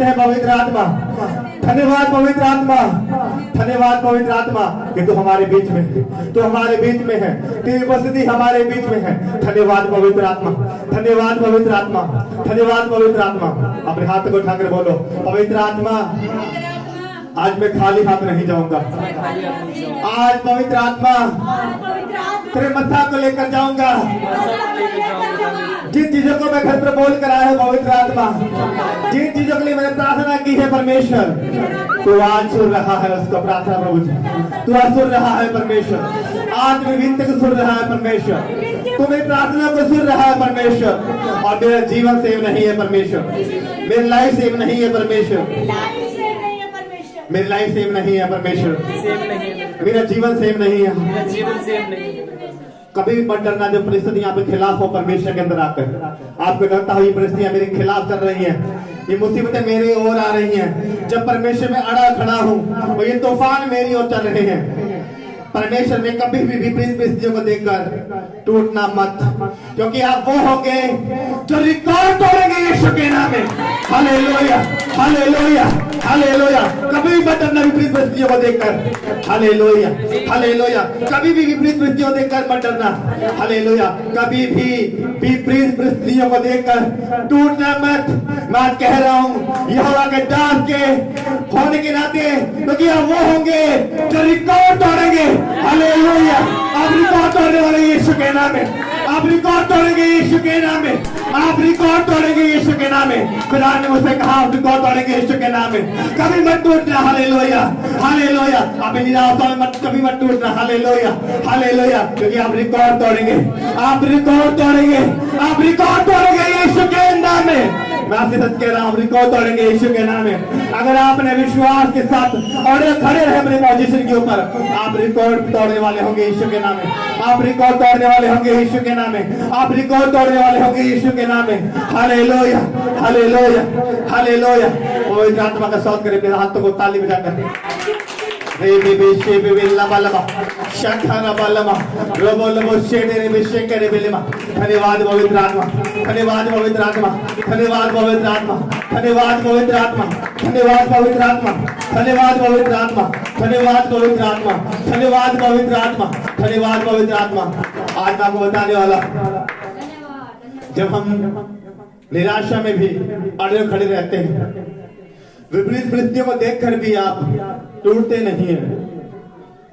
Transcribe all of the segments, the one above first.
है पवित्र आत्मा। धन्यवाद पवित्र आत्मा, धन्यवाद पवित्र आत्मा कि तू हमारे बीच में है, तू हमारे बीच में है, तेरी उपस्थिति हमारे बीच में है। धन्यवाद पवित्र आत्मा, धन्यवाद पवित्र आत्मा, धन्यवाद पवित्र आत्मा। अपने हाथ को उठाकर बोलो, पवित्र आत्मा आज मैं खाली हाथ नहीं जाऊंगा। आज पवित्र आत्मा तेरे मत्था को लेकर जाऊंगा। जिन चीजों को मैं घर पर बोल कर आया हूँ पवित्र आत्मा, जिन चीजों के लिए मैंने प्रार्थना की है परमेश्वर, तू आज सुन रहा है उसको प्रार्थना। प्रभु जी तू आज सुन रहा है परमेश्वर, आज मेरी विनती को सुन रहा है परमेश्वर, तू मेरी प्रार्थना को सुन रहा है परमेश्वर। और मेरा जीवन सेव नहीं है परमेश्वर, मेरी लाइफ सेव नहीं है परमेश्वर, मेरी लाइफ सेव नहीं है परमेश्वर, मेरा जीवन सेव नहीं है। कभी भी मत डरना जब परिस्थितियां आपके खिलाफ हो परमेश्वर के अंदर आकर। आपको लगता है ये परिस्थितियां मेरे खिलाफ चल रही हैं, ये मुसीबतें मेरी ओर आ रही हैं, जब परमेश्वर में अड़ा खड़ा हूँ तो ये तूफान मेरी ओर चल रहे हैं। परमेश्वर में कभी भी विपरीत परिस्थितियों को देखकर टूटना मत, क्योंकि आप वो होंगे जो रिकॉर्ड तोड़ेंगे यीशु के नाम में। Hallelujah, hallelujah, hallelujah. कभी भी मत डरना विपरीत परिस्थितियों को देखकर। Hallelujah, hallelujah. कभी भी विपरीत परिस्थितियों को देखकर मत डरना। हालेलुया। कभी भी विपरीत परिस्थितियों को देखकर टूटना मत। मैं आज कह रहा हूँ यहोवा के दास के होने के नाते, क्योंकि आप वो होंगे जो रिकॉर्ड तोड़ेंगे। हालेलुया। आप रिकॉर्ड तोड़ने वाले यीशु के नाम में, आप रिकॉर्ड तोड़ेंगे यीशु के नाम में, आप रिकॉर्ड तोड़ेंगे यीशु के नाम में। खुदा ने मुझसे कहा आप रिकॉर्ड तोड़ेंगे यीशु के नाम में। कभी मत टूटना। Hallelujah, hallelujah. अपनी निराशा में मत कभी मत टूटना। Hallelujah, hallelujah. क्योंकि आप रिकॉर्ड तोड़ेंगे, आप रिकॉर्ड तोड़ेंगे, आप रिकॉर्ड तोड़ेंगे यीशु के नाम में। मैं आपसे सच कह रहा हूँ, रिकॉर्ड तोड़ेंगे यीशु के नाम में। अगर आपने विश्वास के साथ और खड़े रहे अपने पोजीशन के ऊपर, आप रिकॉर्ड तोड़ने वाले होंगे यीशु के नाम में। आप रिकॉर्ड तोड़ने वाले होंगे यीशु के नाम में। आप रिकॉर्ड तोड़ने वाले होंगे यीशु के नाम में। Hallelujah, hallelujah, hallelujah. पवित्र आत्मा का स्तोत्र करें, हाथों को ताली बजाकर। धन्यवाद पवित्र आत्मा, धन्यवाद पवित्र आत्मा, धन्यवाद पवित्र आत्मा, धन्यवाद पवित्र आत्मा, धन्यवाद पवित्र आत्मा, धन्यवाद पवित्र आत्मा, धन्यवाद पवित्र आत्मा, धन्यवाद पवित्र आत्मा, धन्यवाद पवित्र आत्मा। आज मैं आपको बताने वाला, जब हम निराशा में भी अड़े खड़े रहते हैं, विपरीत परिस्थितियों को देखकर भी आप टूटते नहीं हैं,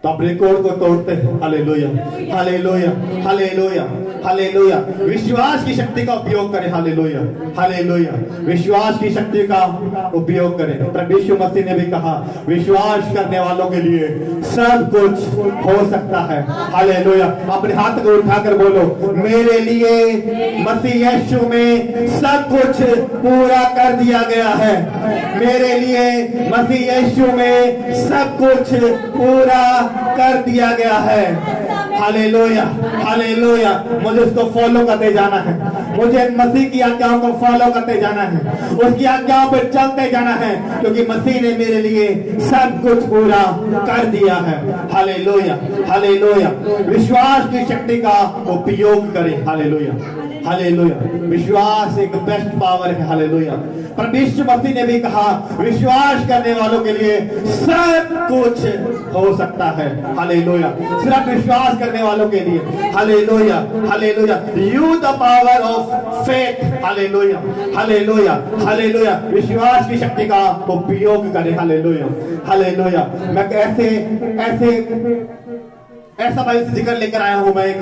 तो आप रिकॉर्ड को तोड़ते हैं। Hallelujah, hallelujah, hallelujah, hallelujah. विश्वास की शक्ति का उपयोग करें। Hallelujah, hallelujah. विश्वास की शक्ति का उपयोग करें। प्रभु यीशु मसीह ने भी कहा विश्वास करने वालों के लिए सब कुछ हो सकता है। हालेलुया। अपने हाथ को उठाकर बोलो, मेरे लिए मसीह यीशु में सब कुछ पूरा कर दिया गया है। मेरे लिए मसीह यीशु में सब कुछ पूरा कर दिया गया है। Hallelujah, hallelujah. मुझे उसको फॉलो करते जाना है, मुझे मसीह की आज्ञाओं को फॉलो करते जाना है, उसकी आज्ञाओं पर चलते जाना है, क्योंकि मसीह ने मेरे लिए सब कुछ पूरा कर दिया है। Hallelujah, hallelujah. विश्वास की शक्ति का उपयोग करें। Hallelujah, hallelujah. विश्वास एक बेस्ट पावर है। हालेलुया। परमेश्वर मसीह ने भी कहा विश्वास करने वालों के लिए सब कुछ हो सकता है। हालेलुया। सिर्फ विश्वास करने वालों के लिए। Hallelujah, hallelujah. Use the power of faith. Hallelujah, hallelujah, hallelujah. विश्वास की शक्ति का उपयोग करें। Hallelujah, hallelujah. मैं ऐसा भाई से जिक्र लेकर आया हूं मैं एक।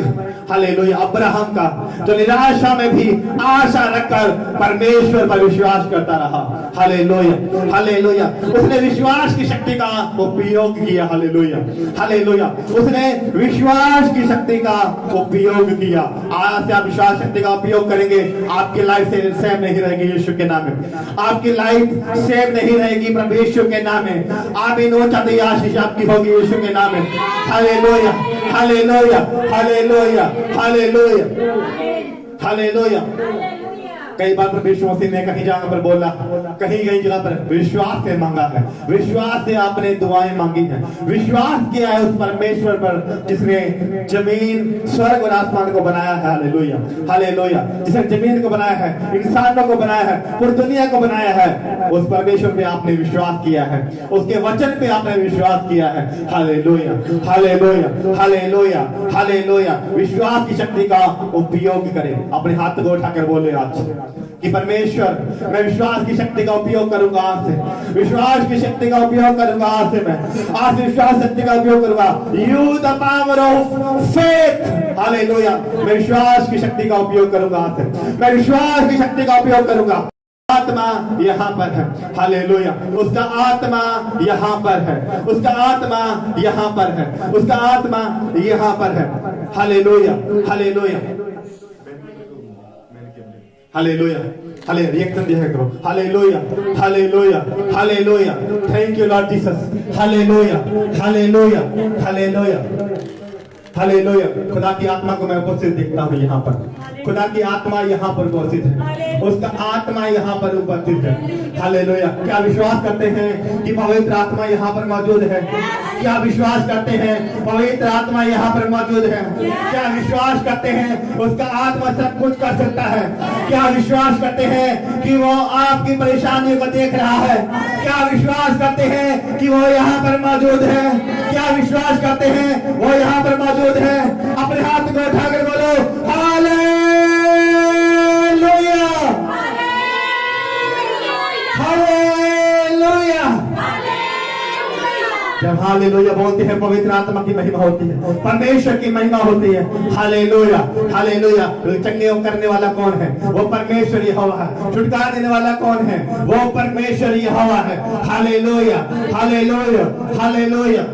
हालेलुया। अब्राहम का, जो निराशा में भी आशा रखकर परमेश्वर पर विश्वास करता रहा। Hallelujah, hallelujah. उसने विश्वास की शक्ति का उपयोग किया। Hallelujah, hallelujah. उसने विश्वास की शक्ति का उपयोग किया। आज से आप विश्वास शक्ति का उपयोग करेंगे, आपकी लाइफ से सेम नहीं रहेगी यीशु के नाम में। आपकी लाइफ सेम नहीं रहेगी परमेश्वर के नाम में। आप इन चाहते आशीष आपकी होगी यीशु के नाम में। Hallelujah, hallelujah, hallelujah, hallelujah, hallelujah. कई बार प्रभु यीशु मसीह ने कहीं जगह पर बोला, कहीं जगह पर विश्वास से मांगा है, विश्वास से आपने दुआएं मांगी हैं, विश्वास किया है उस परमेश्वर पर जिसने जमीन स्वर्ग और आसमान को बनाया है। Hallelujah, hallelujah. जिसने जमीन को बनाया है, इंसानों को बनाया है, पूरी दुनिया को बनाया है, उस परमेश्वर पे आपने विश्वास किया है, उसके वचन पे आपने विश्वास किया है। Hallelujah, hallelujah, hallelujah, hallelujah. विश्वास की शक्ति का उपयोग करें। अपने हाथ को उठाकर बोले आज कि परमेश्वर, मैं विश्वास की शक्ति का उपयोग करूंगा आज से, विश्वास की शक्ति का उपयोग करूंगा आज से, मैं आज विश्वास शक्ति का उपयोग करूंगा। Use the power of faith. Hallelujah. मैं विश्वास की शक्ति का उपयोग करूंगा आज से, मैं विश्वास की शक्ति का उपयोग करूंगा। आत्मा यहाँ पर है। हालेलुया। उसका आत्मा यहाँ पर है, उसका आत्मा यहाँ पर है, उसका आत्मा यहाँ पर है। हालेलुया, हालेलुया, हालेलुया, हाले रिएक्शन दिया करो। Hallelujah, hallelujah, hallelujah. Thank you Lord Jesus. Hallelujah, hallelujah, hallelujah, hallelujah. खुदा की आत्मा को मैं उपस्थित देखता हूँ यहाँ पर। खुदा की आत्मा यहाँ पर उपस्थित है, उसका आत्मा यहाँ पर उपस्थित है। हालेलुया। क्या विश्वास करते हैं कि पवित्र आत्मा यहाँ पर मौजूद है? क्या विश्वास करते हैं पवित्र आत्मा यहाँ पर मौजूद है? क्या विश्वास करते हैं उसका आत्मा सब कुछ कर सकता है? क्या विश्वास करते हैं कि वो आपकी परेशानियों को देख रहा है? क्या विश्वास करते हैं कि वो यहाँ पर मौजूद है? क्या विश्वास करते हैं वो यहाँ पर मौजूद है? अपने हाथ को उठाकर बोलो हालेलुया, हालेलुया। जब हालेलुया बोलते हैं पवित्र आत्मा की महिमा होती है, परमेश्वर की महिमा होती है। Hallelujah, hallelujah. चंगे करने वाला कौन है? वो परमेश्वर यहोवा है। छुटकारा देने वाला कौन है? वो परमेश्वर यहोवा है। Hallelujah, hallelujah, hallelujah,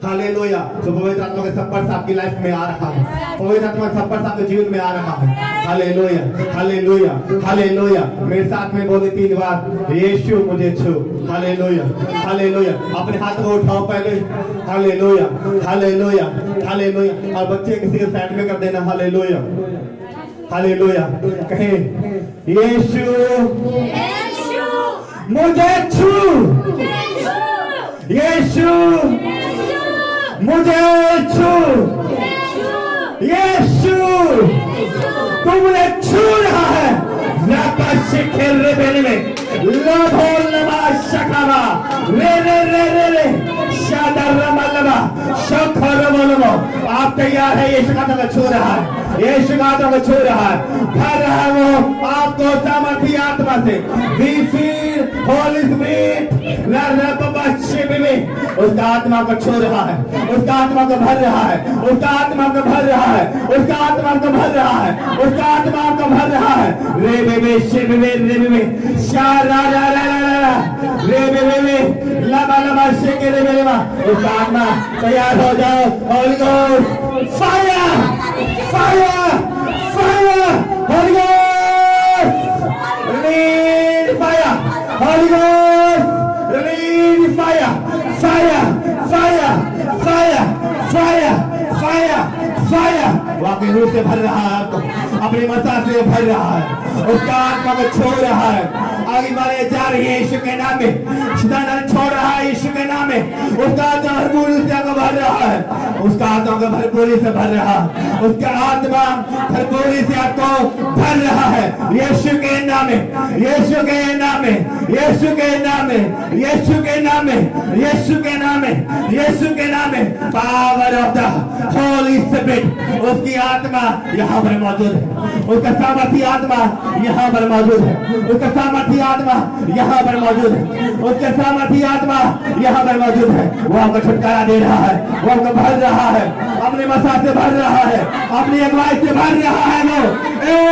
hallelujah. तो पवित्र आत्मा का संपर्क आपकी लाइफ में आ रहा है, पवित्र आत्मा का संपर्क आपके जीवन में आ रहा है। Hallelujah, hallelujah, hallelujah. मेरे साथ में बोले 3 बार, यीशु मुझे छू। Hallelujah, hallelujah. अपने हाथ को उठाओ पहले। Hallelujah, hallelujah, hallelujah. और बच्चे किसी के साइड में कर देना। Hallelujah, hallelujah. कहें यीशु मुझे छू, यीशु मुझे छू, यीशु तुमने छू रहा है। आप तैयार है? यीशु का तुम्हें छू रहा है, यीशु का तुम्हें छू रहा है, भर रहा है वो आपको सामर्थी आत्मा से। We feel Holy Spirit, उसका आत्मा को छू रहा है, उसका आत्मा को भर रहा है, उसका आत्मा को भर रहा है, उसका आत्मा को भर रहा है, उसका आत्मा को भर रहा है। रे बेबे शिव रे बेबे शारा रा रा रा रे बेबे लबा लबा शेके रे बेबे। उसका आत्मा तैयार हो जाओ। Holi ghost fire, fire, fire, Holi ghost release fire, Holi ghost release fire, fire, fire, fire, fire, fire, fire. वाकई रूप से भर रहा है, आपको अपनी मसा से भर रहा है, उसका आत्मा को छोड़ रहा है। आगे बढ़े जा रही है यीशु के नाम में, छोड़ रहा है यीशु के नाम में। उसका आत्मा भरपूरी से भर रहा है, उसका आत्मा को भरपूरी से भर रहा है, उसका आत्मा भरपूरी से आपको भर रहा है। यीशु के नाम में, यीशु के नाम में, यीशु के नाम में, यीशु के नाम में, यीशु के नाम में, यीशु के नाम में। Power of the Holi spirit, उसकी आत्मा यहाँ पर मौजूद है, उसका सामर्थी आत्मा यहाँ पर मौजूद है, उसका सामर्थी आत्मा यहाँ पर मौजूद है, उसका सामर्थी आत्मा यहाँ पर मौजूद है। वो आपको छुटकारा दे रहा है, वो आपको भर रहा है, अपनी मसा से भर रहा है, अपनी अगुवाई से भर रहा है। वो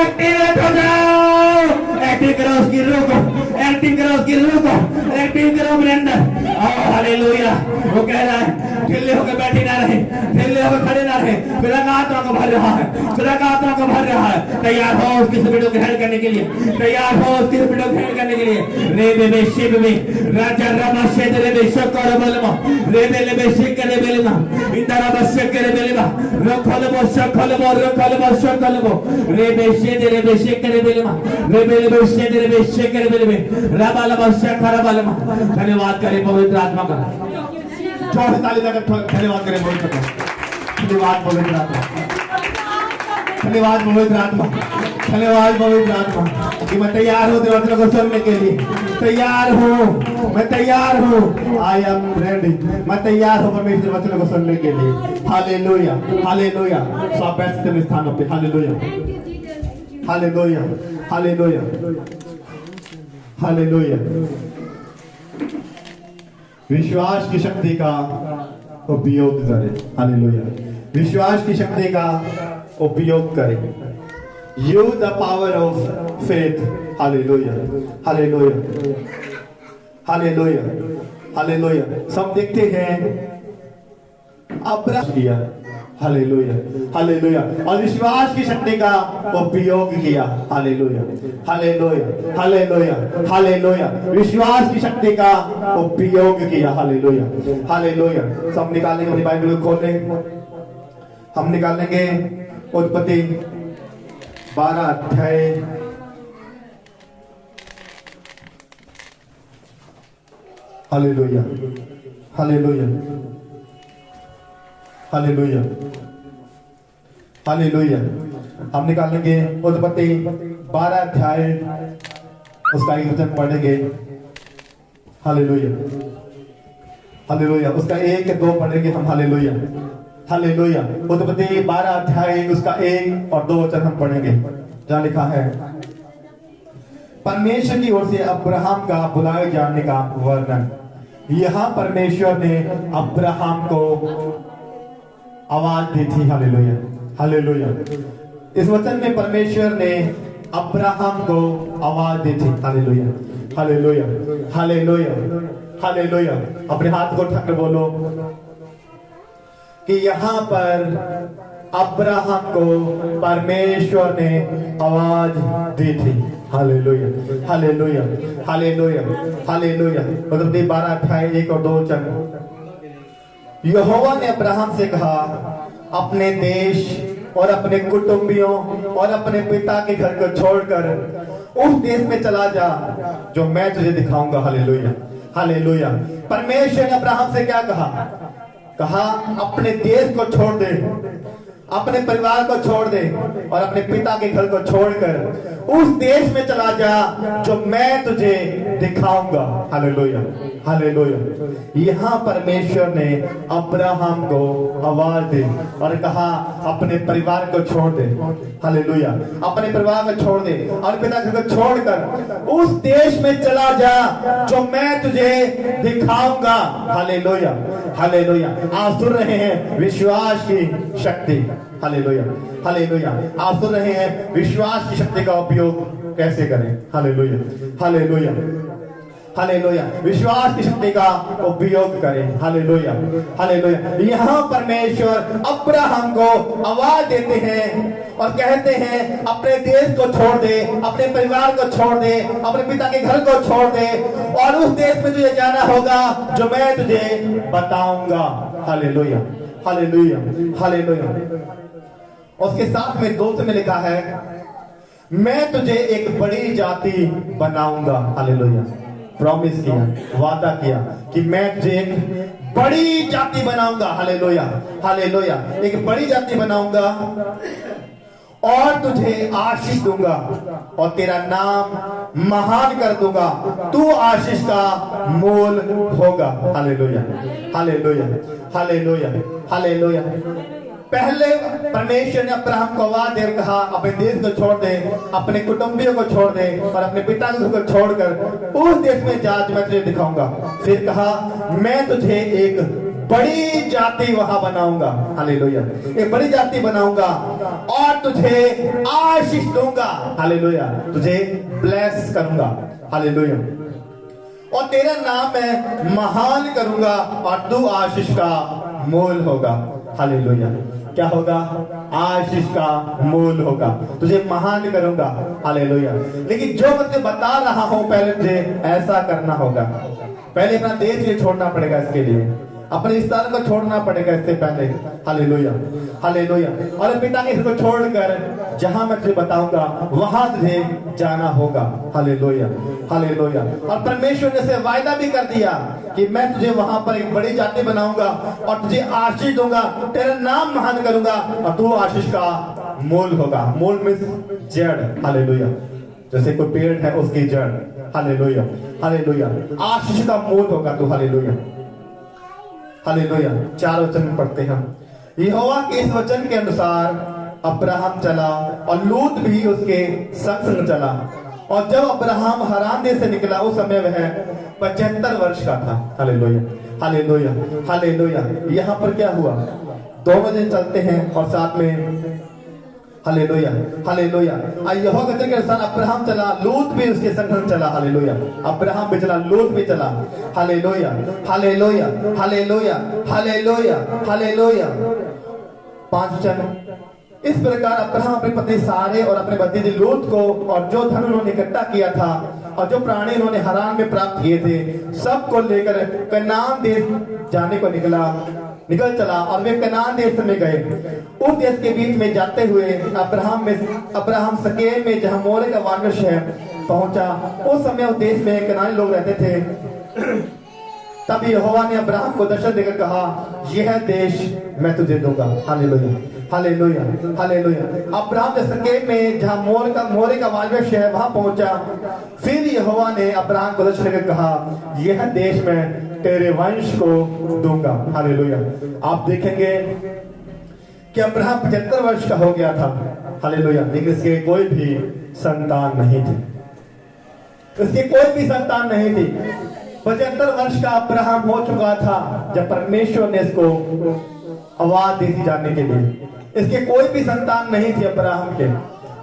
एक्टिवेट हो जाओ, एक्टिव करो उसकी रूह को, एक्टिव करो उसकी रूह को, एक्टिव करो अपने अंदर। हालेलुया। वो कह रहा है ढीले होकर बैठे ना रहे, ढीले होकर खड़े ना रहे, मेरा आत्मा को भर रहा है, मेरा आत्मा को भर रहा है। तैयार हो उसकी स्पीड को ग्रहण करने के लिए, तैयार हो उसकी स्पीड को ग्रहण करने के लिए। रे बे शिव में राजा रमा शेद रे बे शकर बलमा रे बे शिक रे बेलमा इंदरा बशक रे बेलमा रखल बो शकल बो रखल बो शकल बो रे बे शेद रे बे शिक रे बेलमा रे बे शेद रे बे शिक रे बेलमे रबाला बशक बलमा। धन्यवाद करें पवित्र आत्मा का, जोर ताली देकर धन्यवाद करें पवित्र आत्मा। धन्यवाद पवित्र आत्मा, धन्यवाद पवित्र आत्मा, धन्यवाद पवित्र आत्मा कि मैं तैयार हूँ तेरे वचन को सुनने के लिए, तैयार हूँ, मैं तैयार हूँ। आई एम रेडी, मैं तैयार हूँ परमेश्वर वचन को सुनने के लिए। Hallelujah, hallelujah. सो आप बैठ सकते हैं स्थानों पे। Hallelujah, hallelujah, hallelujah, hallelujah. विश्वास की शक्ति का उपयोग करें। हालेलुया, विश्वास की शक्ति का उपयोग करें। Use the power of faith. Hallelujah, hallelujah, hallelujah, hallelujah। सब देखते हैं अब्राहम किया, हालेलुया, हालेलुया, और विश्वास की शक्ति का उपयोग किया। हालेलुया, हालेलुया, हालेलुया, हालेलुया, विश्वास की शक्ति का उपयोग किया। Hallelujah, hallelujah. सब निकालेंगे अपनी बाइबल को खोल लेंगे, हम निकालेंगे उत्पत्ति 12 अध्याय हालेलुया, हालेलुया, हालेलुया, हालेलुया। हम निकालेंगे उत्पत्ति 12 अध्याय, उसका एक वचन पढ़ेंगे। हालेलुया, हालेलुया, उसका 1 2 पढ़ेंगे हम। Hallelujah, hallelujah. उत्पत्ति 12 अध्याय उसका 1 और 2 वचन हम पढ़ेंगे, जहां लिखा है परमेश्वर की ओर से अब्राहम का बुलाए जाने का वर्णन। यहां परमेश्वर ने अब्राहम को आवाज दी थी। Hallelujah, hallelujah. इस वचन में परमेश्वर ने अब्राहम को आवाज दी थी। Hallelujah, hallelujah, hallelujah, hallelujah. अपने हाथ को उठाकर बोलो कि यहाँ पर अब्राहम को परमेश्वर ने आवाज दी थी। Hallelujah, hallelujah, hallelujah, hallelujah. उत्पत्ति 12 अध्याय 1 और 2 वचन। यहोवा ने अब्राहम से कहा, अपने देश और अपने कुटुंबियों और अपने पिता के घर को छोड़कर उस देश में चला जा जो मैं तुझे दिखाऊंगा। Hallelujah, hallelujah. परमेश्वर ने अब्राहम से क्या कहा? कहा अपने देश को छोड़ दे, अपने परिवार को छोड़ दे और अपने पिता के घर को छोड़कर उस देश में चला जा जो मैं तुझे दिखाऊंगा। Hallelujah, hallelujah. यहाँ परमेश्वर ने अब्राहम को आवाज दी और कहा अपने परिवार को छोड़ दे। हालेलुया, अपने परिवार को छोड़ दे और पिता के घर को छोड़कर उस देश में चला जा जो मैं तुझे दिखाऊंगा। Hallelujah, hallelujah. आप सुन रहे हैं विश्वास की शक्ति। Hallelujah, hallelujah. आप सुन रहे हैं विश्वास की शक्ति का उपयोग कैसे करें। Hallelujah, hallelujah, hallelujah. विश्वास की शक्ति का उपयोग करें। Hallelujah, hallelujah. यहाँ परमेश्वर अब्राहम को आवाज देते हैं और कहते हैं अपने देश को छोड़ दे, अपने परिवार को छोड़ दे, अपने पिता के घर को छोड़ दे और उस देश में तुझे जाना होगा जो मैं तुझे बताऊंगा। Hallelujah, hallelujah, hallelujah. उसके साथ में 2 में लिखा है मैं तुझे एक बड़ी जाति बनाऊंगा। हालेलुया। प्रॉमिस किया, वादा किया कि मैं तुझे एक बड़ी जाति बनाऊंगा। Hallelujah, hallelujah. एक बड़ी जाति बनाऊंगा और तुझे आशीष दूंगा और तेरा नाम महान कर दूंगा, तू आशीष का मूल होगा। Hallelujah, hallelujah, hallelujah, hallelujah. पहले परमेश्वर ने अब्राहम को आवाज देकर कहा अपने देश को छोड़ दे, अपने कुटुंबियों को छोड़ दे और अपने पिता को छोड़कर उस देश में जा जो मैं तुझे दिखाऊंगा। फिर कहा मैं तुझे एक बड़ी जाति वहां बनाऊंगा। हालेलुया, एक बड़ी जाति बनाऊंगा और तुझे आशीष दूंगा। हालेलुया, तुझे ब्लेस करूंगा। हालेलुया, और तेरा नाम मैं महान करूंगा और तू आशीष का मूल होगा। हालेलुया। क्या होगा? आशीष का मूल होगा। तुझे महान करूंगा। हालेलुया। लेकिन जो मैं तुझे बता रहा हूं, पहले तुझे ऐसा करना होगा। पहले अपना देश ये छोड़ना पड़ेगा, इसके लिए अपने स्थान को छोड़ना पड़ेगा इससे पहले। Hallelujah, hallelujah. और पिता के घर को छोड़कर जहां मैं तुझे बताऊंगा वहां तुझे जाना होगा। Hallelujah, hallelujah. और परमेश्वर ने से वायदा भी कर दिया कि मैं तुझे वहां पर एक बड़ी जाति बनाऊंगा और तुझे आशीष दूंगा, तेरा नाम महान करूंगा और तू आशीष का मूल होगा। मूल में जड़। हालेलुया। जैसे कोई पेड़ है उसकी जड़। Hallelujah, hallelujah. आशीष का मूल होगा तू। Hallelujah, hallelujah. 4 वचन में पढ़ते हैं। यहोवा के इस वचन के अनुसार अब्राहम चला और लूत भी उसके संग संग चला। और जब अब्राहम हरान देश से निकला उस समय वह 75 वर्ष का था। Hallelujah, hallelujah, hallelujah. यहाँ पर क्या हुआ? 2 वचन चलते हैं और साथ में हालेलुया, हालेलुया। यहोवा के वचन के अनुसार अब्राहम चला, लूत भी उसके संग चला। हालेलुया। अब्राहम भी चला, लूत भी चला। Hallelujah, hallelujah, hallelujah, hallelujah, hallelujah. 5 वचन। इस प्रकार अब्राहम अपनी पत्नी सारे और अपने भतीजे लूत को और जो धन उन्होंने इकट्ठा किया था और जो प्राणी उन्होंने हरान में प्राप्त किए थे सबको लेकर कनान देश जाने को निकल चला। और वे कनान देश में गए। उस देश के बीच में जाते हुए अब्राहम शकेम में जहां मोरे का वानश है पहुंचा। उस समय उस देश में कनानी लोग रहते थे। तब यहोवा ने अब्राहम को दर्शन देकर कहा, यह देश मैं तुझे दूंगा। Hallelujah, hallelujah, hallelujah. अब्राहम ने शकेम में जहां मोरे का वानश है वहां पहुंचा। फिर यहोवा ने अब्राहम को दर्शन देकर कहा, यह देश मैं तेरे वंश को दूंगा। हालेलुया। आप देखेंगे कि अब्राहम 75 वर्ष का हो गया था। हालेलुया। लेकिन इसके कोई भी संतान नहीं थी। इसकी कोई भी संतान नहीं थी। 75 वर्ष का अब्राहम हो चुका था जब परमेश्वर ने इसको आवाज दी थी जाने के लिए। इसके कोई भी संतान नहीं थी अब्राहम के,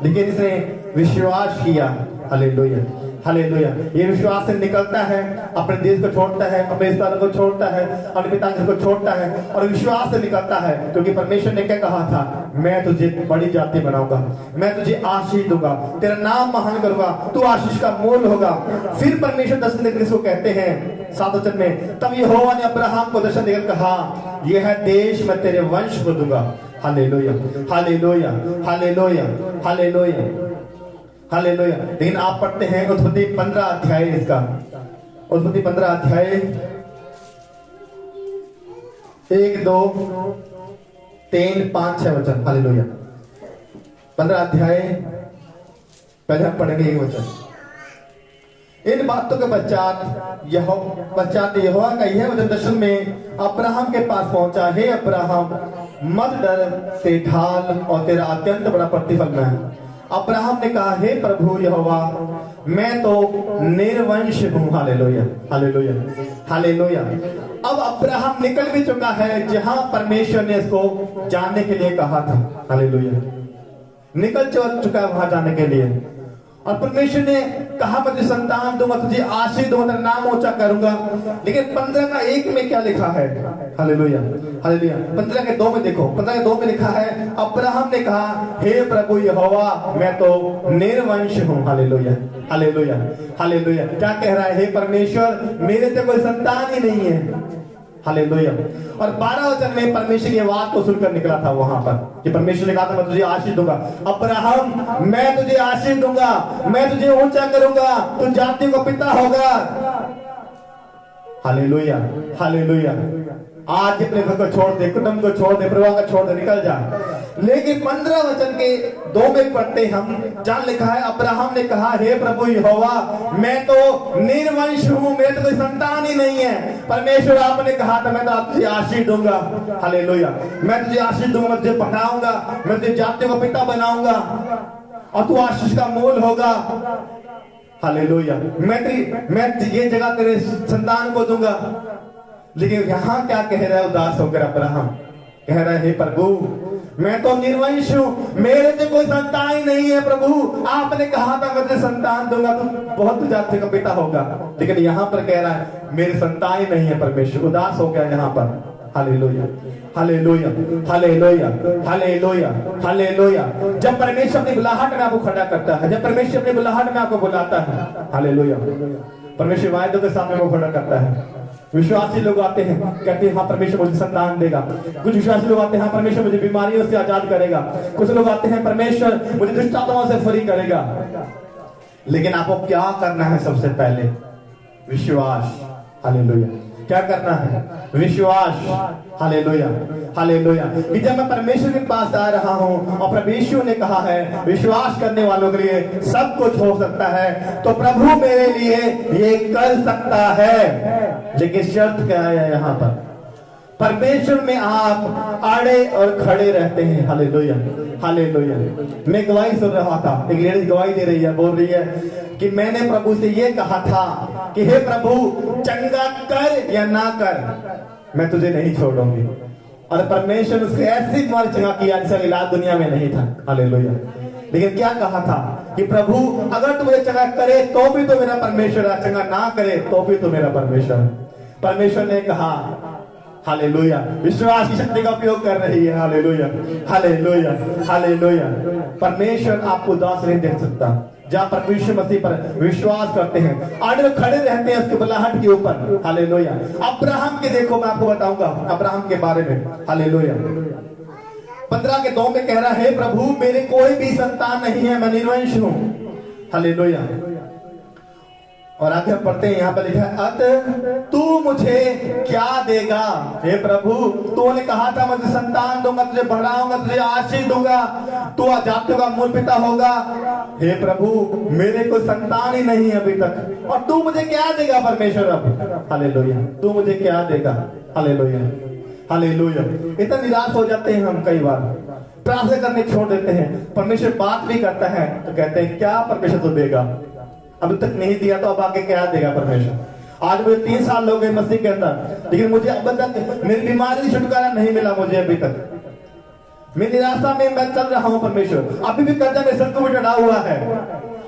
लेकिन इसने विश्वास किया। Hallelujah, hallelujah. ये विश्वास से निकलता है, अपने देश को छोड़ता है, अपने स्थान को छोड़ता है, अपने पिता को छोड़ता है और विश्वास से निकलता है। क्योंकि परमेश्वर ने क्या कहा था? मैं तुझे बड़ी जाति बनाऊंगा, मैं तुझे आशीष दूंगा, तेरा नाम महान करूंगा, तू आशीष का मूल होगा। फिर परमेश्वर दर्शन देकर इसको कहते हैं 7 वचन में, तब यहोवा ने अब्राहम को दर्शन देकर कहा, यह देश मैं तेरे वंश को दूंगा। Hallelujah, hallelujah, hallelujah, hallelujah, hallelujah. लेकिन आप पढ़ते हैं उत्पत्ति 15 अध्याय, इसका उत्पत्ति 15 अध्याय 1, 2, 3, 5, 6 वचन। हालेलुया। 15 अध्याय पहले हम पढ़ेंगे 1 वचन। इन बातों के पश्चात यहोवा का यह वचन दर्शन में अब्राहम के पास पहुंचा, हे अब्राहम मत डर, से ढाल और तेरा अत्यंत बड़ा प्रतिफल मैं। अब्राहम ने कहा, हे प्रभु यहोवा मैं तो निर्वंश हूं। Hallelujah, hallelujah, hallelujah. अब अब्राहम निकल भी चुका है जहां परमेश्वर ने इसको जाने के लिए कहा था। हालेलुया। निकल चुका है वहां जाने के लिए। और परमेश्वर ने कहा, मैं तुझे संतान दूंगा, तुझे आशीष दूंगा, तेरा नाम ऊंचा करूंगा। लेकिन 15 का 1 में क्या लिखा है? Hallelujah, hallelujah. 15 के 2 में देखो, 15 के 2 में लिखा है, अब्राहम ने कहा, हे प्रभु यहोवा मैं तो निर्वंश हूं। Hallelujah, hallelujah, hallelujah. क्या कह रहा है? हे परमेश्वर मेरे तो कोई संतान ही नहीं है। हालेलुया। और 12 वचन में परमेश्वर की आवाज को सुनकर निकला था वहां पर कि परमेश्वर ने कहा था, मैं तुझे आशीष दूंगा। अब्राहम मैं तुझे आशीष दूंगा, मैं तुझे ऊंचा करूंगा, तू जातियों का पिता होगा। Hallelujah, hallelujah. आज अपने घर को छोड़ दे, कुटुंब को छोड़ दे, परिवार को छोड़ दे, निकल जा। लेकिन 15 वचन के 2 में पढ़ते हम, जहां लिखा है, अब्राहम ने कहा, हे प्रभु यहोवा मैं तो निर्वंश हूं, मेरे तो कोई संतान ही नहीं है। परमेश्वर आपने कहा था, मैं तो तुझे आशीष दूंगा। हालेलुया। मैं तुझे आशीष दूंगा, मैं तुझे बढ़ाऊंगा, मैं तुझे जातियों का पिता बनाऊंगा और तू आशीष का मूल होगा। हालेलुया। मैं ये जगह तेरे संतान को दूंगा। लेकिन यहां क्या कह रहा है उदास होकर अब्राहम? कह रहा है, हे प्रभु मैं तो निर्वंश हूं, मेरे से कोई संतान ही नहीं है। प्रभु आपने कहा था मैं तुझे संतान दूंगा, तू बहुत जाति का पिता होगा। लेकिन यहां पर कह रहा है मेरी संतान ही नहीं है। परमेश्वर उदास हो गया यहाँ पर। Hallelujah, hallelujah, hallelujah, hallelujah, hallelujah. जब परमेश्वर अपनी बुलाहट में आपको खड़ा करता है, जब परमेश्वर अपनी बुलाहट में आपको बुलाता है, हालेलुया, परमेश्वर वायदों के सामने वो खड़ा करता है। विश्वासी लोग आते हैं, कहते हैं हाँ परमेश्वर मुझे संतान देगा। कुछ विश्वासी लोग आते हैं हाँ परमेश्वर मुझे बीमारियों से आजाद करेगा। कुछ लोग आते हैं परमेश्वर मुझे दुष्ट आत्माओं से फ्री करेगा। लेकिन आपको क्या करना है? सबसे पहले विश्वास। हालेलुया। क्या करना है? विश्वास। Hallelujah, hallelujah. कि जब मैं परमेश्वर के पास आ रहा हूं और परमेश्वर ने कहा है विश्वास करने वालों के लिए सब कुछ हो सकता है, तो प्रभु मेरे लिए ये कर सकता है। लेकिन शर्त क्या है? यहाँ पर परमेश्वर में आप आड़े और खड़े रहते हैं। Hallelujah, hallelujah. मैं गवाही सुन रहा था, एक लेडी गवाही दे रही है, बोल रही है कि मैंने प्रभु से ये कहा था कि हे प्रभु चंगा कर या ना कर, मैं तुझे नहीं छोड़ूंगी। और परमेश्वर उसको ऐसी बीमारी चंगा किया जिसका इलाज दुनिया में नहीं था। हालेलुया। लेकिन क्या कहा था कि प्रभु अगर तू मुझे चंगा करे तो भी तो मेरा परमेश्वर है, चंगा ना करे तो भी तो मेरा परमेश्वर है। परमेश्वर ने कहा हालेलुया, विश्वास की शक्ति का उपयोग कर रही है। Hallelujah, hallelujah, hallelujah. परमेश्वर आपको उदास नहीं देख सकता। जहाँ परमेश्वर मसीह पर विश्वास करते हैं, आड़े खड़े रहते हैं उसके बुलाहट के ऊपर। हालेलुया। अब्राहम के देखो, मैं आपको बताऊंगा अब्राहम के बारे में। हालेलुया। 15:2 में कह रहा है प्रभु मेरे कोई भी संतान नहीं है, मैं निर्वंश हूं। हालेलुया। और आगे हम पढ़ते हैं, यहाँ पर लिखा है अत तू मुझे क्या देगा? हे प्रभु तूने कहा था मुझे संतान दूंगा, तुझे बढ़ाऊंगा, तुझे आशीष दूंगा, तू जातियों का मूल पिता होगा। हे प्रभु मेरे को संतान ही नहीं है अभी तक, और तू मुझे क्या देगा परमेश्वर? अब हालेलुया, तू मुझे क्या देगा? Hallelujah, hallelujah. इतना निराश हो जाते हैं हम, कई बार प्रार्थना करने छोड़ देते हैं। परमेश्वर बात भी करता है तो कहते हैं क्या परमेश्वर तो देगा, अभी तक नहीं दिया तो अब आगे क्या देगा परमेश्वर। आज मुझे 3 साल हो गए मसीह के अंदर, लेकिन मुझे अब तक मेरी बीमारी से छुटकारा नहीं मिला मुझे अभी तक। मैं निराशा में मैं चल रहा हूँ परमेश्वर, अभी भी कर्जा मेरे सर को चढ़ा हुआ है,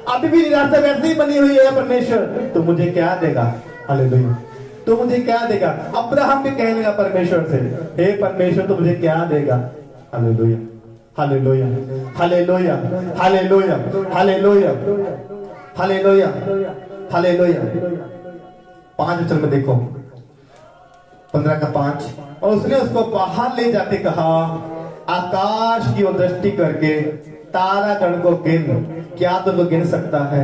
अभी भी निराशा वैसे ही बनी हुई है परमेश्वर, तो मुझे क्या देगा? हालेलुया, तो मुझे क्या देगा? अब्राहम भी कहने लगा परमेश्वर से, हे परमेश्वर तो मुझे क्या देगा? Hallelujah, hallelujah, hallelujah, hallelujah, hallelujah, hallelujah, hallelujah. 5 वचन में देखो, 15:5। और उसने उसको बाहर ले जाके कहा आकाश की ओर दृष्टि करके तारागण को गिन, क्या तुमको गिन सकता है?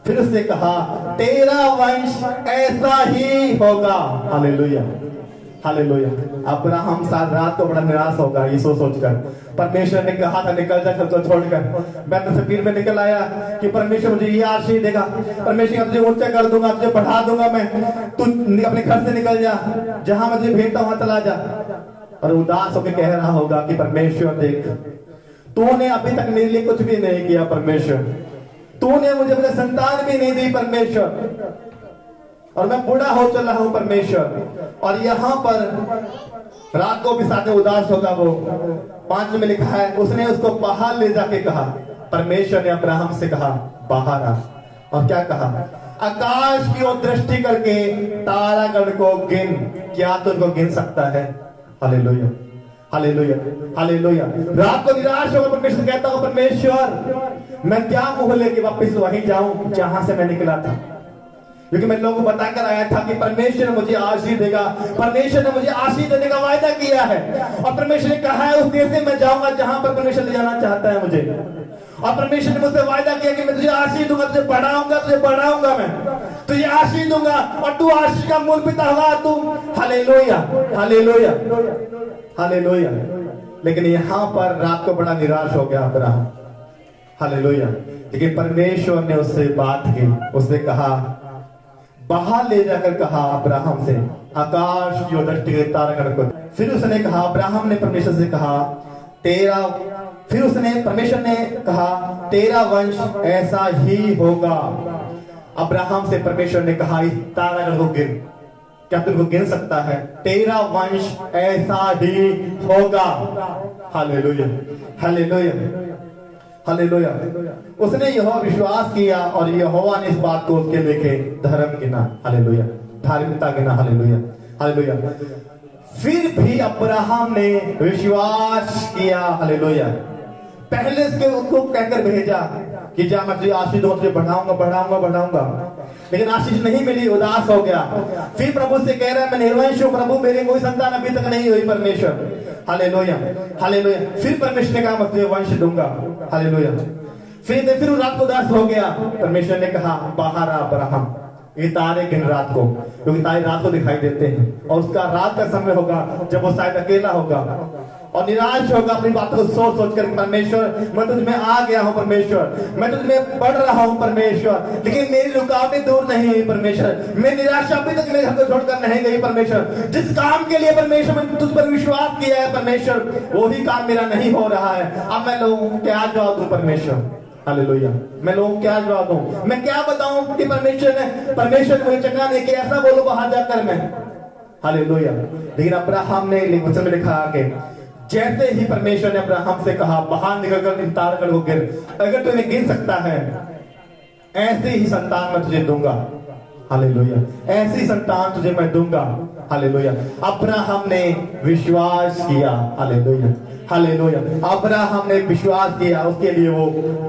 फिर उसने कहा तेरा वंश ऐसा ही होगा। Hallelujah, hallelujah. अब्राहम साथ रात को बड़ा निराश होगा ये सोचकर। परमेश्वर ने कहा था निकल जा घर को छोड़कर। मैं तो भीड़ में निकल आया कि परमेश्वर मुझे ये आशीष देगा, परमेश्वर तुझे ऊंचा कर दूंगा, तुझे बढ़ा दूंगा मैं, तू अपने घर से निकल जा, जहां मैं तुझे भेजता वहां चला जा। और उदास होकर कह रहा होगा कि परमेश्वर देख, तूने अभी तक मेरे लिए कुछ भी नहीं किया परमेश्वर, तूने मुझे अपने संतान भी नहीं दी परमेश्वर, और मैं बूढ़ा हो चला हूं परमेश्वर। और यहाँ पर रात को भी साथ में उदास होगा वो। 5 में लिखा है उसने उसको बाहर ले जाके कहा, परमेश्वर ने अब्राहम से कहा बाहर आ, और क्या कहा? आकाश की ओर दृष्टि करके तारागण को गिन, क्या तुमको गिन सकता है? Hallelujah, hallelujah, hallelujah. रात को निराश होकर परमेश्वर कहता हूं परमेश्वर मैं क्या मुंह लेके वापस वहीं जाऊं जहां से मैं निकला था, क्योंकि मैं लोगों को बताकर आया था कि परमेश्वर मुझे आशीष देगा, परमेश्वर ने मुझे आशीष देने का वायदा किया है, और परमेश्वर ने कहा है उस देश में मैं जाऊंगा जहां पर परमेश्वर ले जाना चाहता है मुझे। और परमेश्वर ने मुझसे वायदा किया कि मैं तुझे आशीष दूंगा, तुझे बढ़ाऊंगा, तुझे बढ़ाऊंगा, मैं तुझे आशीष दूंगा और तू आशीष का मूल पिता होगा तू। Hallelujah, hallelujah, hallelujah. लेकिन यहाँ पर रात को बड़ा निराश हो गया अब्राहम। हालेलुया। लेकिन परमेश्वर ने उससे बात की, उसने कहा बाहर ले जाकर कहा अब्राहम से आकाश की ओर दृष्टि करके तारागण को। फिर उसने कहा, अब्राहम ने परमेश्वर से कहा तेरा, फिर उसने परमेश्वर ने कहा तेरा वंश ऐसा ही होगा। अब्राहम से परमेश्वर ने कहा इस तारागण को गिन, क्या तुमको गिन सकता है? तेरा वंश ऐसा ही होगा। Hallelujah, hallelujah, hallelujah. उसने यहोवा विश्वास किया और यहोवा ने इस बात को उसके लेके धर्म गिना। हालेलुया, धार्मिकता गिना। Hallelujah, hallelujah. फिर भी अब्राहम ने विश्वास किया। हालेलुया। पहले इसके उसको कहकर भेजा कि जा मैं तुझे आशीष दूंगा, तुझे बढ़ाऊंगा बढ़ाऊंगा बढ़ाऊंगा, लेकिन आशीष नहीं मिली, उदास हो गया। फिर प्रभु से कह रहा है मैं निर्वंश हूं प्रभु, मेरे कोई संतान अभी तक नहीं हुई। परमेश्वर हालेलुया हालेलुया। फिर परमेश्वर ने कहा मैं तुझे वंश दूंगा। हालेलुया। फिर वो रात को उदास हो गया। परमेश्वर ने कहा बाहर आ अब्राहम, ये तारे गिन रात को, क्योंकि तारे रात को दिखाई देते हैं और उसका रात का समय होगा जब वो शायद अकेला होगा और निराश होगा अपनी बातों को सोच सोच कर। परमेश्वर मैं तुझ में आ गया हूँ परमेश्वर, मैं तुझ में पढ़ रहा हूँ परमेश्वर, लेकिन मेरी रुकावटें दूर नहीं हुई परमेश्वर, मेरी निराशा अभी तक मेरे घर को छोड़कर नहीं गई परमेश्वर। जिस काम के लिए परमेश्वर मैंने तुझ पर विश्वास किया है परमेश्वर, वही काम मेरा नहीं हो रहा है। अब मैं लोगों को क्या जवाब दूं परमेश्वर? हालेलुया। मैं लोगों को क्या जवाब दूं? मैं क्या बताऊं कि परमेश्वर ने मुझे चंगा नहीं किया, ऐसा बोलूं बाहर जाकर मैं? हालेलुया। लेकिन अब्राहम ने वचन में लिखा कि जैसे ही परमेश्वर ने अब्राहम से कहा बाहर निकलकर इन तारकण को गिर, अगर तुम्हें गिर सकता है ऐसे ही संतान मैं तुझे दूंगा। हालेलुया। ऐसी संतान तुझे मैं दूंगा। हालेलुया। अब्राहम ने विश्वास किया। Hallelujah hallelujah. अब्राहम ने विश्वास किया, उसके लिए वो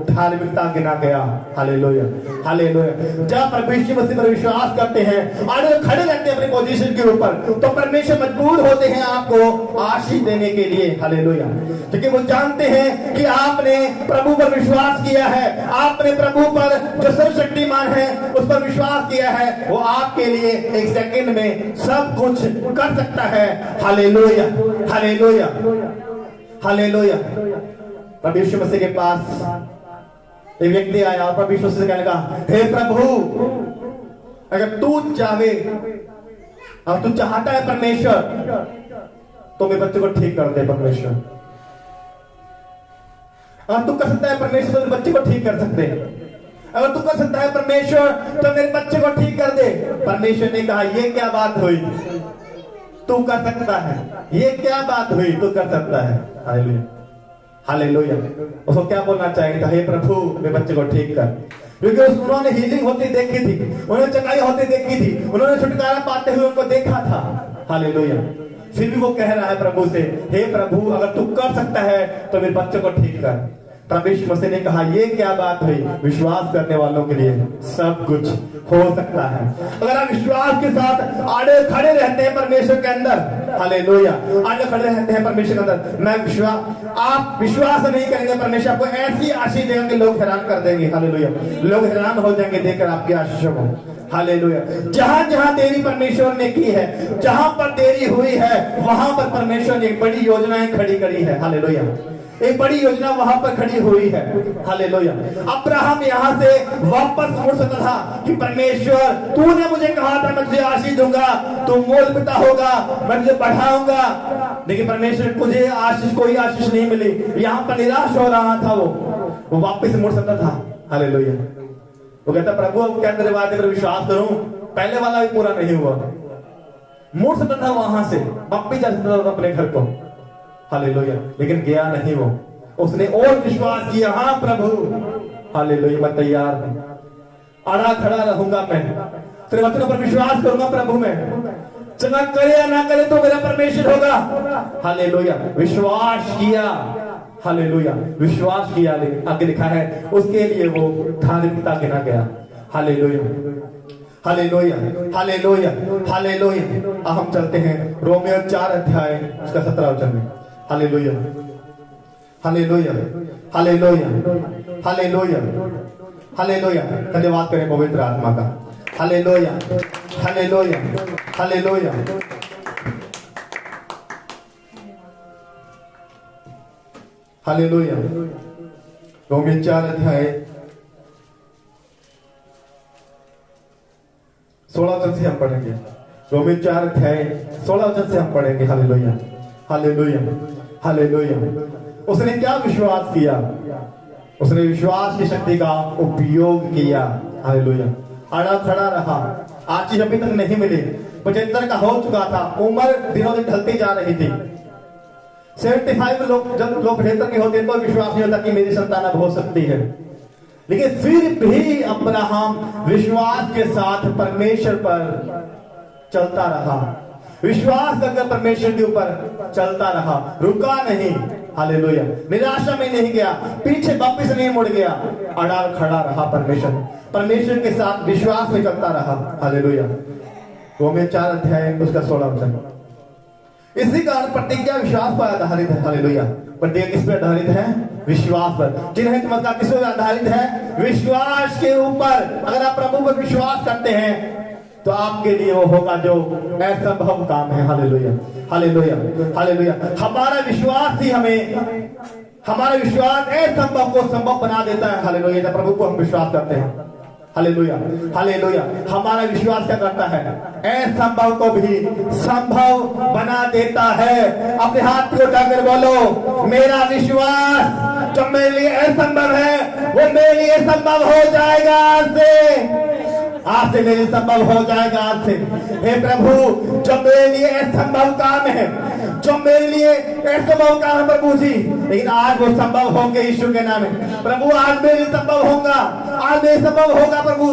धार्मिकता गिना गया। Hallelujah hallelujah. जब परमेश्वर मसीह पर विश्वास करते हैं और खड़े रहते हैं अपने पोजीशन के ऊपर, तो परमेश्वर मजबूर होते हैं आपको आशीष देने के लिए। हालेलुया। क्योंकि वो जानते हैं कि आपने प्रभु पर विश्वास किया है, आपने प्रभु पर जो सर्वशक्तिमान है उस पर विश्वास किया है, वो आपके लिए एक सेकंड में सब कुछ कर सकता है। Hallelujah hallelujah hallelujah. प्रभु यीशु मसीह के पास एक व्यक्ति आया और प्रभु यीशु मसीह से कहने लगा, हे प्रभु अगर तू चाहे और तू चाहता है परमेश्वर तो मेरे बच्चे को ठीक कर दे परमेश्वर। और तू कर सकता है परमेश्वर तो मेरे बच्चे को ठीक कर सकते। अगर तू कर सकता है परमेश्वर तो मेरे बच्चे को ठीक कर दे। परमेश्वर ने कहा ये क्या बात हुई, तू कर सकता है, ये क्या बात हुई, तू कर सकता है। Hallelujah hallelujah. उसको क्या बोलना चाहिए था? हे प्रभु मेरे बच्चे को ठीक कर, क्योंकि उन्होंने हीलिंग होती देखी थी, उन्होंने चंगाई होती देखी थी, उन्होंने छुटकारा पाते हुए उनको देखा था। हालेलुया। फिर भी वो कह रहा है प्रभु से, हे प्रभु अगर तू कर सकता है तो मेरे बच्चे को ठीक कर। प्रभु यीशु मसीह ने कहा ये क्या बात हुई, विश्वास करने वालों के लिए सब कुछ हो सकता है। अगर आप विश्वास के साथ आड़े खड़े रहते हैं परमेश्वर के अंदर, हालेलुया, आड़े खड़े रहते हैं परमेश्वर के अंदर, आप विश्वास नहीं करेंगे परमेश्वर आपको ऐसी आशीष देगा कि लोग हैरान कर देंगे। हालेलुया। लोग हैरान हो जाएंगे देखकर आपकी आशीषों को। हालेलुया। जहां जहां देरी परमेश्वर ने की है, जहां पर देरी हुई है वहां पर परमेश्वर ने एक बड़ी योजनाएं खड़ी करी है। हालेलुया। एक बड़ी योजना वहां पर खड़ी हुई है। हालेलुया। अब्राहम यहां से वापस मुड़ सकता था कि परमेश्वर तूने मुझे कहा था मैं तुझे आशीष दूंगा, तू मोल पिता होगा, मैं तुझे बढ़ाऊंगा, लेकिन परमेश्वर मुझे आशीष कोई आशीष नहीं मिली। यहां पर निराश हो रहा था वो वापस मुड़ सकता था। हालेलुया। वो कहता प्रभु अब क्या तेरे वादे पर विश्वास करूं, पहले वाला भी पूरा नहीं हुआ। मुड़ सकता था वहां से, वापस जा सकता था अपने घर को। हालेलुया। लेकिन गया नहीं वो, उसने और विश्वास किया, हाँ प्रभु हालेलुया मैं तैयार हूं, अड़ा खड़ा रहूंगा, मैं तेरे वचनों पर विश्वास करूंगा प्रभु, मैं चला करे या ना करे तो मेरा परमेश्वर होगा। हालेलुया। विश्वास किया। हालेलुया। विश्वास किया। आगे लिखा है उसके लिए वो धार्मिकता गिना गया। Hallelujah hallelujah hallelujah hallelujah. अब हम चलते हैं रोमियो 4 अध्याय उसका 17 वचन में। Hallelujah hallelujah hallelujah hallelujah hallelujah. धन्यवाद करें पवित्र आत्मा का। Hallelujah hallelujah hallelujah hallelujah. Romeo 4 अध्याय 16 वचन से हम पढ़ेंगे। रोमियो 4 अध्याय 16 वचन से हम पढ़ेंगे। Hallelujah hallelujah hallelujah. उसने क्या विश्वास किया? उसने विश्वास की शक्ति का उपयोग किया। हालेलुया। अड़ा खड़ा रहा, आशीष अभी तक नहीं मिली, 75 का हो चुका था, उम्र दिनों दिन ढलती जा रही थी। 75 लोग जब लोग 75 के होते हैं तो विश्वास नहीं होता कि मेरी संतान अब हो सकती है। लेकिन फिर भी अब्राहम विश्वास के साथ परमेश्वर पर चलता रहा, विश्वास करके परमेश्वर के ऊपर चलता रहा, रुका नहीं, हालेलुया, निराशा में नहीं गया, पीछे वापस नहीं मुड़ गया, अड़ाल खड़ा रहा, परमेश्वर के साथ विश्वास में चलता रहा, हालेलुया। रोमियो 4 अध्याय उसका 16 वचन। इसी कारण प्रतिज्ञा विश्वास पर आधारित है, हालेलुया। प्रतिज्ञा किस पर आधारित है? विश्वास पर। जिन्हें चमत्कार किस पर आधारित है? विश्वास के ऊपर। अगर आप प्रभु पर विश्वास करते हैं तो आपके लिए वो होगा जो असंभव काम है, हालेलुया, हालेलुया, हालेलुया। हमारा विश्वास ही हमारा विश्वास असंभव को संभव बना देता है, हालेलुया। जब प्रभु को हम विश्वास करते हैं, हालेलुया, हालेलुया, हमारा विश्वास क्या करता है? असंभव को भी संभव बना देता है। अपने हाथ को उठाकर बोलो, मेरा विश्वास जो मेरे लिए असंभव है वो मेरे लिए संभव हो जाएगा आज से मेरे संभव हो जाएगा आज से। हे प्रभु, जो मेरे लिए असंभव काम है, जो मेरे लिए असंभव काम है प्रभु जी, लेकिन आज वो संभव होंगे यीशु के नाम में। प्रभु आज मेरे संभव होगा, आज मेरे संभव होगा प्रभु,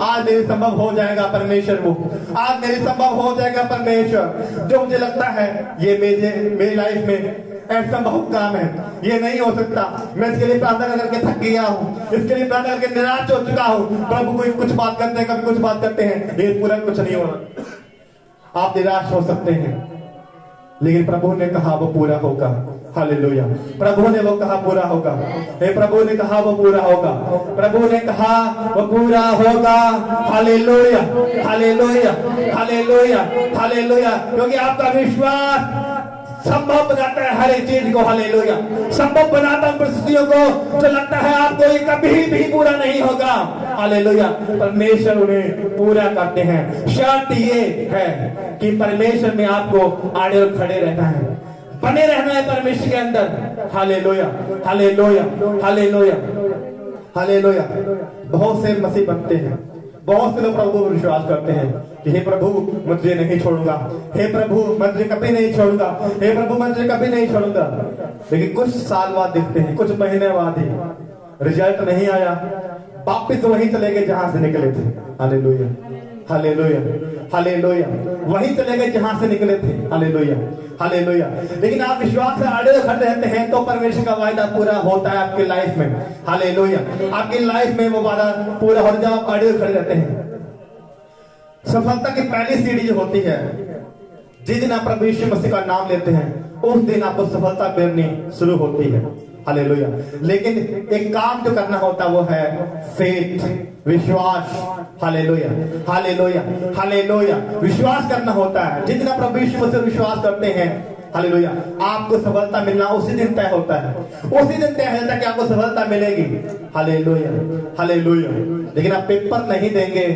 आज मेरे संभव हो जाएगा परमेश्वर, वो आज मेरे संभव हो जाएगा परमेश्वर। जो मुझे लगता है ये मेरी लाइफ में असंभव काम है, ये नहीं हो सकता, मैं इसके लिए प्रार्थना करके थक गया हूँ, इसके लिए प्रार्थना करके निराश हो चुका हूँ। प्रभु कोई कुछ बात करते हैं, कभी कुछ बात करते हैं, ये पूरा कुछ नहीं होना। आप निराश हो सकते हैं, लेकिन प्रभु ने कहा वो पूरा होगा, हालेलुया। प्रभु ने वो कहा पूरा होगा, हे प्रभु ने कहा वो पूरा होगा, प्रभु ने कहा वो पूरा होगा, हालेलुया, हालेलुया, हालेलुया, हालेलुया। क्योंकि आपका विश्वास संभव बनाता है हर एक चीज को, हालेलुया, संभव बनाता है परिस्थितियों को। जो लगता है आपको ये कभी भी पूरा नहीं होगा, हालेलुया, परमेश्वर उन्हें पूरा करते हैं। शर्त ये है कि परमेश्वर में आपको आड़े और खड़े रहना है, बने रहना है परमेश्वर के अंदर, हालेलुया, हालेलुया, हालेलुया, हालेलुया। बहुत से मसीह बनते हैं, बहुत से लोग प्रभु पर विश्वास करते हैं कि हे प्रभु मैं तुझे नहीं छोड़ूंगा, हे प्रभु मैं तुझे कभी नहीं छोड़ूंगा, हे प्रभु मैं तुझे कभी नहीं छोड़ूंगा। लेकिन कुछ साल बाद देखते हैं, कुछ महीने बाद ही रिजल्ट नहीं आया, वापिस वहीं चले गए जहां से निकले थे, हालेलुया, हालेलुया, हालेलुया, वहीं चले गए जहां से निकले थे, हालेलुया, हालेलुया। लेकिन आप विश्वास से आड़े खड़े रहते हैं तो परमेश्वर का वायदा पूरा होता है आपकी लाइफ में, हालेलुया। आपकी लाइफ में वो वादा पूरा हो जाए, आप आड़े खड़े रहते हैं। सफलता की पहली सीढ़ी जो होती है, जिस दिन आप प्रभु यीशु मसीह का नाम लेते हैं उस दिन आपको सफलता मिलनी शुरू होती है, हालेलुया। लेकिन एक काम जो करना होता है वो है फेथ, विश्वास, हालेलुया, हालेलुया, हालेलुया। विश्वास करना होता है। जिस दिन आप प्रभु यीशु मसीह विश्वास करते हैं, हालेलुया, आपको सफलता मिलना उसी दिन तय होता है, उसी दिन तय होता है कि आपको सफलता मिलेगी, हालेलुया, हालेलुया। लेकिन आप पेपर नहीं देंगे,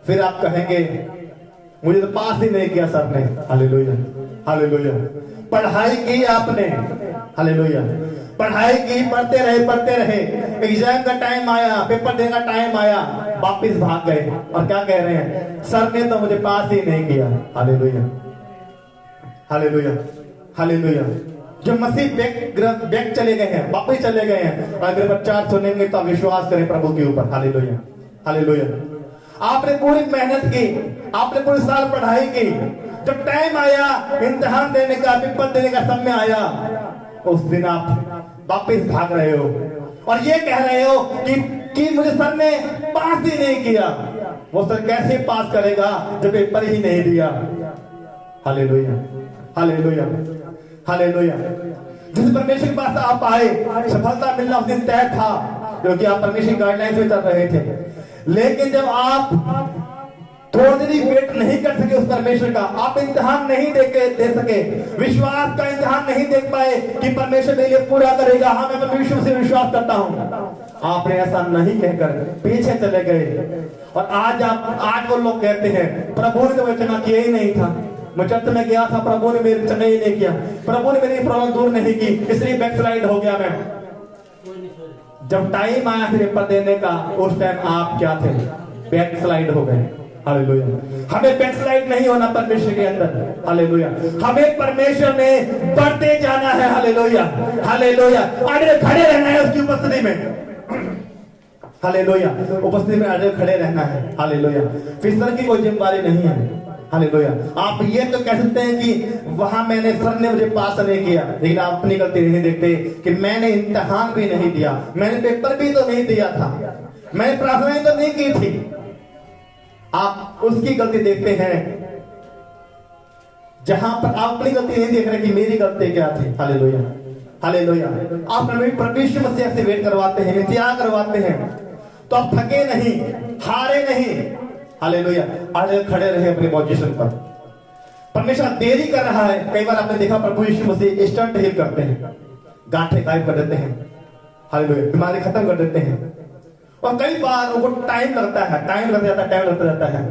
फिर आप कहेंगे मुझे तो पास ही नहीं किया सर ने, हालेलुया, हालेलुया। पढ़ाई की आपने, हालेलुया, पढ़ाई की, पढ़ते रहे, एग्जाम का टाइम आया, पेपर देने का टाइम आया, वापिस भाग गए और क्या कह रहे हैं? सर ने तो मुझे पास ही नहीं किया, हालेलुया, हालेलुया, हालेलुया। जो मसीह बैग चले गए हैं, वापिस चले गए हैं, अगर बच्चा सुनेंगे तो विश्वास करें प्रभु के ऊपर, हालेलुया, हालेलुया। आपने पूरी मेहनत की, आपने पूरे साल पढ़ाई की, जब टाइम आया इम्तिहान देने का, पेपर देने का समय आया, उस दिन आप वापिस भाग रहे हो और ये कह रहे हो कि मुझे सर ने पास ही नहीं किया। वो सर कैसे पास करेगा जब पेपर ही नहीं दिया, हालेलुया, हालेलुया, हालेलुया। जिस परमेश्वर के पास आप आए, सफलता मिलना उस दिन तय था, क्योंकि आप परमेश्वर गाइडलाइन से चल रहे थे। लेकिन जब आप थोड़ी देर वेट नहीं कर सके उस परमेश्वर का, आप इम्तिहान नहीं दे सके, विश्वास का इम्तिहान नहीं देख पाए कि परमेश्वर मेरे लिए पूरा करेगा, हाँ मैं परमेश्वर से विश्वास करता हूँ, आपने ऐसा नहीं कहकर पीछे चले गए। और आज वो लोग कहते हैं प्रभु ने तो वचन किया ही नहीं था, मैं चर्च में गया था, प्रभु ने मेरे चना ही नहीं किया, प्रभु ने मेरी प्रॉब्लम दूर नहीं की, इसलिए बैकस्लाइड हो गया मैं। जब टाइम आया फिर पेपर देने का, उस टाइम आप क्या थे? बैकस्लाइड हो गए, हालेलुया। हमें बैकस्लाइड नहीं होना परमेश्वर के अंदर, हालेलुया। हमें परमेश्वर में बढ़ते जाना है, हालेलुया, हालेलुया। आगे खड़े रहना है उसकी उपस्थिति में, हालेलुया, उपस्थिति में आगे खड़े रहना है, हालेलुया। फिसलन की कोई जिम्मेदारी नहीं है, हालेलुया। आप ये तो कह सकते हैं कि वहां मैंने सर ने मुझे पास नहीं किया, लेकिन आप अपनी गलती नहीं देखते कि मैंने इम्तिहान भी नहीं दिया, मैंने पेपर भी तो नहीं दिया था, मैंने प्रार्थनाएं तो नहीं की थी। आप उसकी गलती देखते हैं जहां पर आप अपनी गलती नहीं देख रहे कि मेरी गलती क्या थी। Hallelujah, hallelujah. आप परमेश्वर मसीह से वेट करवाते हैं, इंतजार करवाते हैं, तो आप थके नहीं, हारे नहीं। हालेलुया। आज खड़े रहे अपने पोजीशन पर। परमेश्वर देरी कर रहा है। कई बार आपने देखा प्रभु यीशु मसीह स्टंट हील करते हैं, गांठे गायब कर देते हैं, हालेलुया, बीमारी खत्म कर देते हैं। और कई बार उनको टाइम लगता है, टाइम लगता जाता है,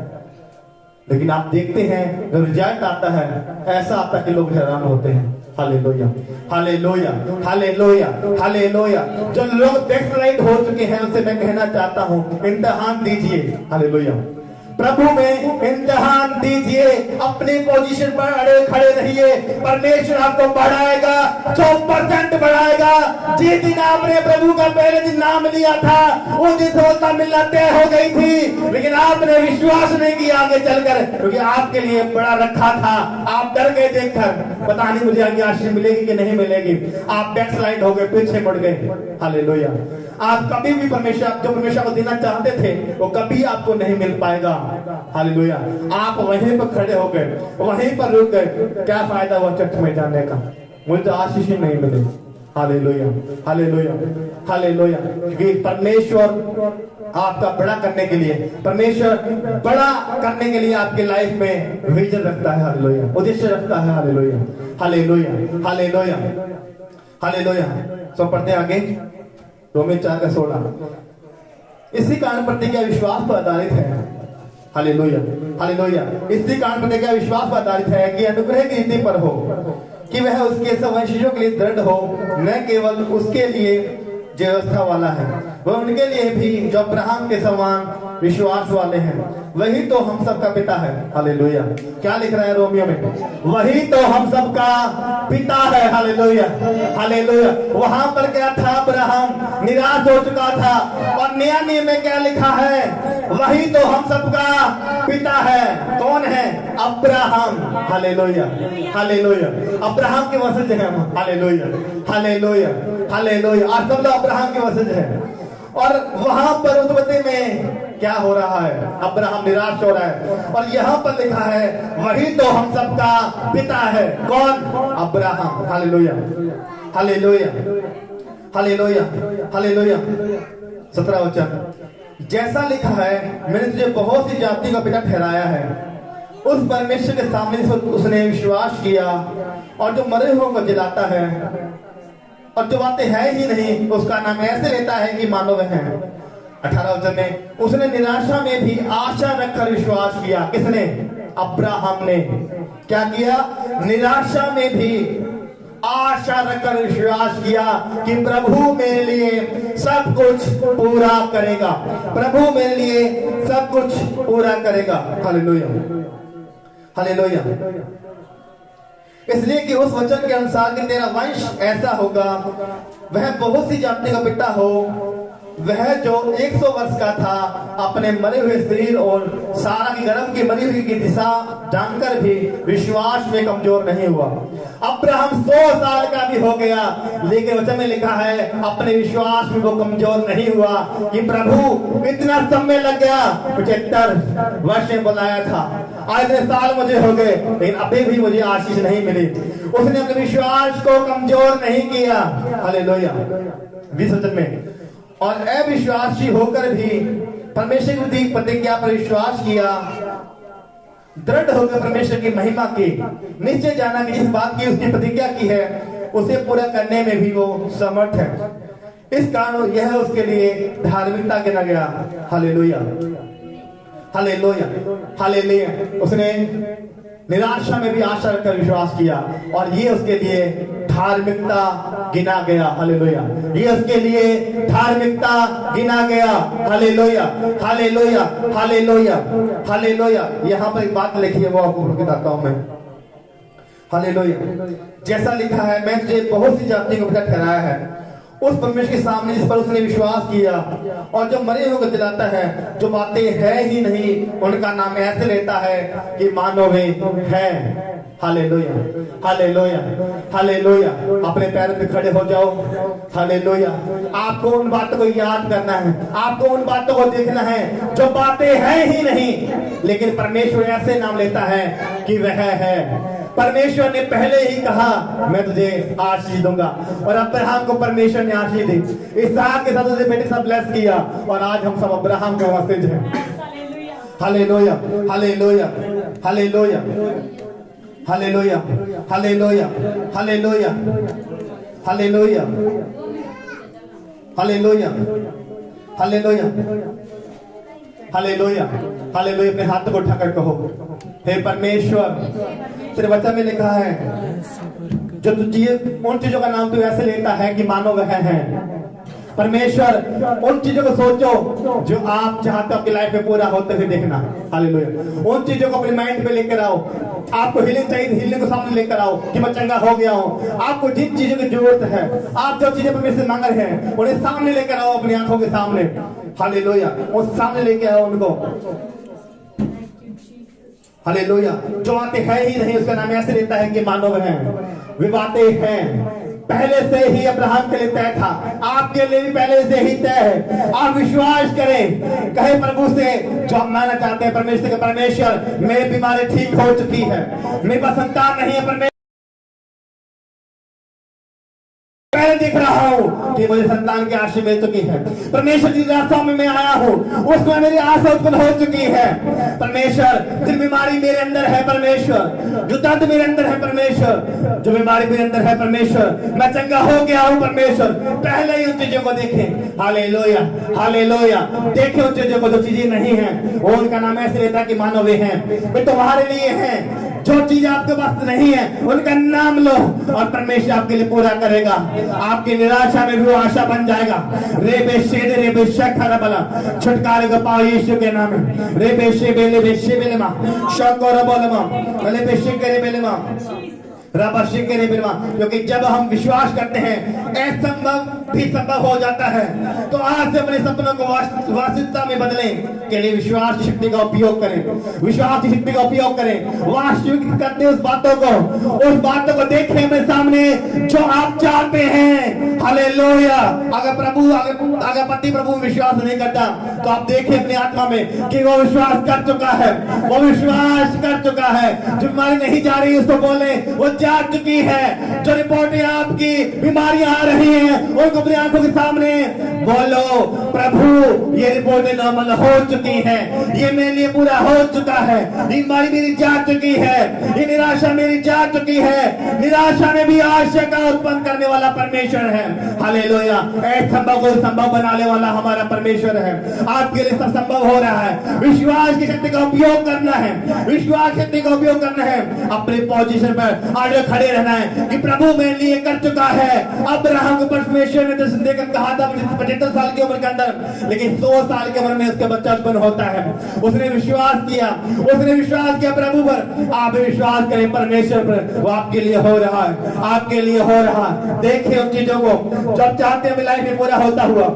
लेकिन आप देखते हैं जब रिजल्ट आता है, ऐसा आता है कि लोग हैरान होते हैं। Hallelujah, hallelujah, hallelujah, hallelujah. जो लोग बैकस्लाइड हो चुके हैं उनसे मैं कहना चाहता हूं, इम्तिहान दीजिए। हालेलुया, प्रभु में इम्तिहान दीजिए, अपनी पोजीशन पर अड़े खड़े रहिए। परमेश्वर आपको बढ़ाएगा, 100% बढ़ाएगा। जिस दिन आपने प्रभु का पहले दिन नाम लिया था, उस दिन सफलता मिलना तय हो गई थी, लेकिन आपने विश्वास नहीं किया आगे चलकर, क्योंकि आपके लिए बड़ा रखा था। आप डर गए देखकर, पता नहीं मुझे आगे आशीष मिलेगी कि नहीं मिलेगी। आप बैकस्लाइड हो गए, पीछे मुड़ गए। हालेलुया। आप कभी भी परमेश्वर जो परमेश्वर को देना चाहते थे वो कभी आपको नहीं मिल पाएगा। हालेलुया। आप वहीं पर खड़े हो गए, वहीं पर रुक गए, क्या फायदा हुआ चर्च में जाने का, मुझे तो आशीष ही नहीं मिली। Hallelujah, hallelujah, hallelujah. क्योंकि परमेश्वर आपका बड़ा करने के लिए, परमेश्वर बड़ा करने के लिए आपके लाइफ में विजन रखता है। हालेलुया, उद्देश्य रखता है। Hallelujah, hallelujah, hallelujah, hallelujah. So पढ़ते आगे, रोमी 4:16। इसी कारण प्रतिज्ञा विश्वास पर आधारित है। Hallelujah, hallelujah. इसी कारण प्रतिज्ञा विश्वास पर आधारित है कि अनुग्रह की रीति पर हो, कि वह उसके सब वंशजों के लिए दृढ़ हो, न केवल उसके लिए जो व्यवस्था वाला है, वह उनके लिए भी जो अब्राहम के समान विश्वास वाले हैं। वही तो हम सबका पिता है। हालेलुया। क्या लिख रहा है रोमियो में? वही तो हम सबका पिता है। Hallelujah, hallelujah. वहां पर क्या था? अब्राहम निराश हो चुका था, और नया नियम में क्या लिखा है? वही तो हम सबका पिता है। कौन है? अब्राहम। Hallelujah, hallelujah. अब्राहम के वंशज हैं हम। Hallelujah, hallelujah, hallelujah. आज सब लोग अब्राहम के वंशज हैं। और वहां पर उत्पत्ति में क्या हो रहा है? अब्राहम निराश हो रहा है, और यहाँ पर लिखा है वही तो हम सबका पिता है। कौन? Abraham. Hallelujah, hallelujah, hallelujah, hallelujah. 17 वचन, जैसा लिखा है, मैंने तुझे बहुत सी जातियों का पिता ठहराया है। उस परमेश्वर के सामने उसने विश्वास किया, और जो मरे हुओं को जिलाता है, और जो बातें है ही नहीं उसका नाम ऐसे लेता है कि मानो वह है। 18 वचन में, उसने निराशा में भी आशा रखकर विश्वास किया। किसने? अब्राहम ने। क्या किया? निराशा में भी आशा रखकर विश्वास किया कि प्रभु मेरे लिए सब कुछ पूरा करेगा, प्रभु मेरे लिए सब कुछ पूरा करेगा। Hallelujah, hallelujah. इसलिए कि उस वचन के अनुसार कि तेरा वंश ऐसा होगा, वह बहुत सी जातियों का पिता हो। वह जो 100 वर्ष का था, अपने मरे हुए शरीर और सारा की गर्भ की मरी हुई की दिशा जानकर भी विश्वास में कमजोर नहीं हुआ। अब्राहम 100 साल का भी हो गया, लेकिन वचन में लिखा है अपने विश्वास में वो कमजोर नहीं हुआ। कि प्रभु इतना समय लग गया, 75 वर्ष में बुलाया था, आज इतने साल मुझे हो गए, लेकिन अभी भी मुझे आशीष नहीं मिली। उसने अपने विश्वास को कमजोर नहीं किया। हालेलुया। 20 वचन में, और अविश्वासी होकर भी परमेश्वर की प्रतिज्ञा पर विश्वास किया, दृढ़ होकर परमेश्वर की महिमा की, निश्चय जाना कि इस बात की उसकी प्रतिज्ञा की है उसे पूरा करने में भी वो समर्थ है। इस कारण यह उसके लिए धार्मिकता गिना गया। Hallelujah, hallelujah, hallelujah. उसने निराशा में भी आशा रखकर विश्वास किया, और ये उसके लिए धार्मिकता गिना गया। हालेलुया, ये उसके लिए धार्मिकता गिना गया। Hallelujah, hallelujah, hallelujah, hallelujah. यहाँ पर एक बात लिखी है, वो आपको बताता हूं मैं। हालेलुया। जैसा लिखा है, मैं तुझे बहुत सी जातियों को पिता ठहराया है। उस परमेश्वर के सामने जिस पर उसने विश्वास किया, और जो मरे हुए को दिलाता है, जो बातें है ही नहीं उनका नाम ऐसे लेता है कि मानो वे है। Hallelujah, hallelujah, hallelujah. अपने पैरों पे खड़े हो जाओ। हालेलुया। आपको उन बातों को याद करना है, आपको उन बातों को देखना है जो बातें हैं ही नहीं, लेकिन परमेश्वर ऐसे नाम लेता है कि वह है। परमेश्वर ने पहले ही कहा मैं तुझे आशीष दूंगा, और अब्राहम को परमेश्वर ने आशीष दी, इसहाक के साथ उसे बेटे से ब्लेस किया, और आज हम सब अब्राहम के वंशज हैं। Hallelujah, hallelujah, hallelujah, hallelujah, hallelujah, hallelujah, hallelujah, hallelujah, hallelujah, hallelujah, hallelujah. अपने हाथ को उठाकर कहो, हे परमेश्वर, तेरे वचन में लिखा है जो तुझे उन चीजों का नाम तू ऐसे लेता है कि मानो वह है। परमेश्वर, उन चीजों को सोचो जो आप चाहते हो आपकी लाइफ में पूरा होते हुए देखना। हालेलुया। उन चीजों को अपने माइंड पे लेकर आओ। आपको हीलिंग चाहिए, हीलिंग को सामने लेकर आओ कि मैं चंगा हो गया हूँ। आपको जिन चीजों की जरूरत है, आप जो चीजें परमेश्वर से मांग रहे हैं, उन्हें सामने लेकर आओ, अपनी आंखों के सामने। हालेलुया। उस सामने लेके आओ उनको। हालेलुया। जो बातें है ही नहीं उसका नाम ऐसे लेता है कि मानो वह है। वे बातें हैं पहले से ही अब्राहम के लिए तय था, आपके लिए भी पहले से ही तय है। आप विश्वास करें, कहे प्रभु से जो हम मानना चाहते हैं परमेश्वर के, परमेश्वर मेरी बीमारी ठीक हो चुकी है, मेरे पास संतान नहीं है, परमेश्वर देख रहा हूँ कि मुझे संतान की आशीष मिल चुकी है। परमेश्वर की रास्ता में मैं आया हूँ, उसमें मेरी आशा उत्पन्न हो चुकी है। परमेश्वर, जो बीमारी मेरे अंदर है परमेश्वर, जो दर्द मेरे अंदर है परमेश्वर, जो बीमारी मेरे अंदर है परमेश्वर, मैं चंगा हो गया हूँ परमेश्वर। पहले ही उन चीजों को देखें। Hallelujah, hallelujah. देखें उन चीजों को जो चीजें नहीं है, वो उनका नाम ऐसे लेता कि मानो वे हैं। वे तुम्हारे लिए हैं। जो चीज आपके पास नहीं है उनका नाम लो, और परमेश्वर आपके लिए पूरा करेगा। आपकी निराशा में भी वो आशा बन जाएगा। रे बेशेद रे बेशखरा बला, छुटकारे का पाओ यीशु के नाम में। रे बेशे बेले बेशे बेले मा शकोर बोलमा भले बेशे करे बेले मा रबाशी करे बेले मा। क्योंकि जब हम विश्वास करते हैं असंभव भी संभव हो जाता है। तो आज से अपने सपनों को वास्तविकता में बदलें के लिए विश्वास की शक्ति का उपयोग करें, विश्वास की शक्ति का उपयोग करें। वास्तविक करते उस बातों को देखें अपने सामने जो आप चाहते हैं। हालेलुया। अगर पति प्रभु में विश्वास नहीं करता तो आप देखें अपनी आत्मा में कि वो विश्वास कर चुका है, वो विश्वास कर चुका है। जो बीमारी नहीं जा रही उसको बोले वो जा चुकी है। जो रिपोर्टें आपकी बीमारियां आ रही हैं उनको अपनी आंखों के सामने बोलो, प्रभु ये रिपोर्टें नॉर्मल हो चुकी है, ये मेरे लिए पूरा हो चुका है, बीमारी मेरी जा चुकी है, ये निराशा मेरी जा चुकी है। निराशा में भी आशा का उत्पन्न करने वाला परमेश्वर है। हालेलुया। असंभव को संभव बनाने वाला हमारा परमेश्वर है। आपके लिए सब संभव हो रहा है। विश्वास की शक्ति का उपयोग करना है, विश्वास शक्ति का उपयोग करना है। अपने पोजीशन पर आगे खड़े रहना है कि प्रभु मेरे लिए कर चुका है। अब्राहम को परमेश्वर ने दर्शन देकर कहा था 75 साल की उम्र के अंदर, लेकिन 100 साल की उम्र में उसका बच्चा उत्पन्न होता है। उसने विश्वास किया, उसने विश्वास किया प्रभु पर। आप विश्वास करें परमेश्वर पर, वो आपके लिए हो रहा है, आपके लिए हो रहा है। देखिए उन चीजों को जब चाहते हैं लाइफ में पूरा होता हुआ,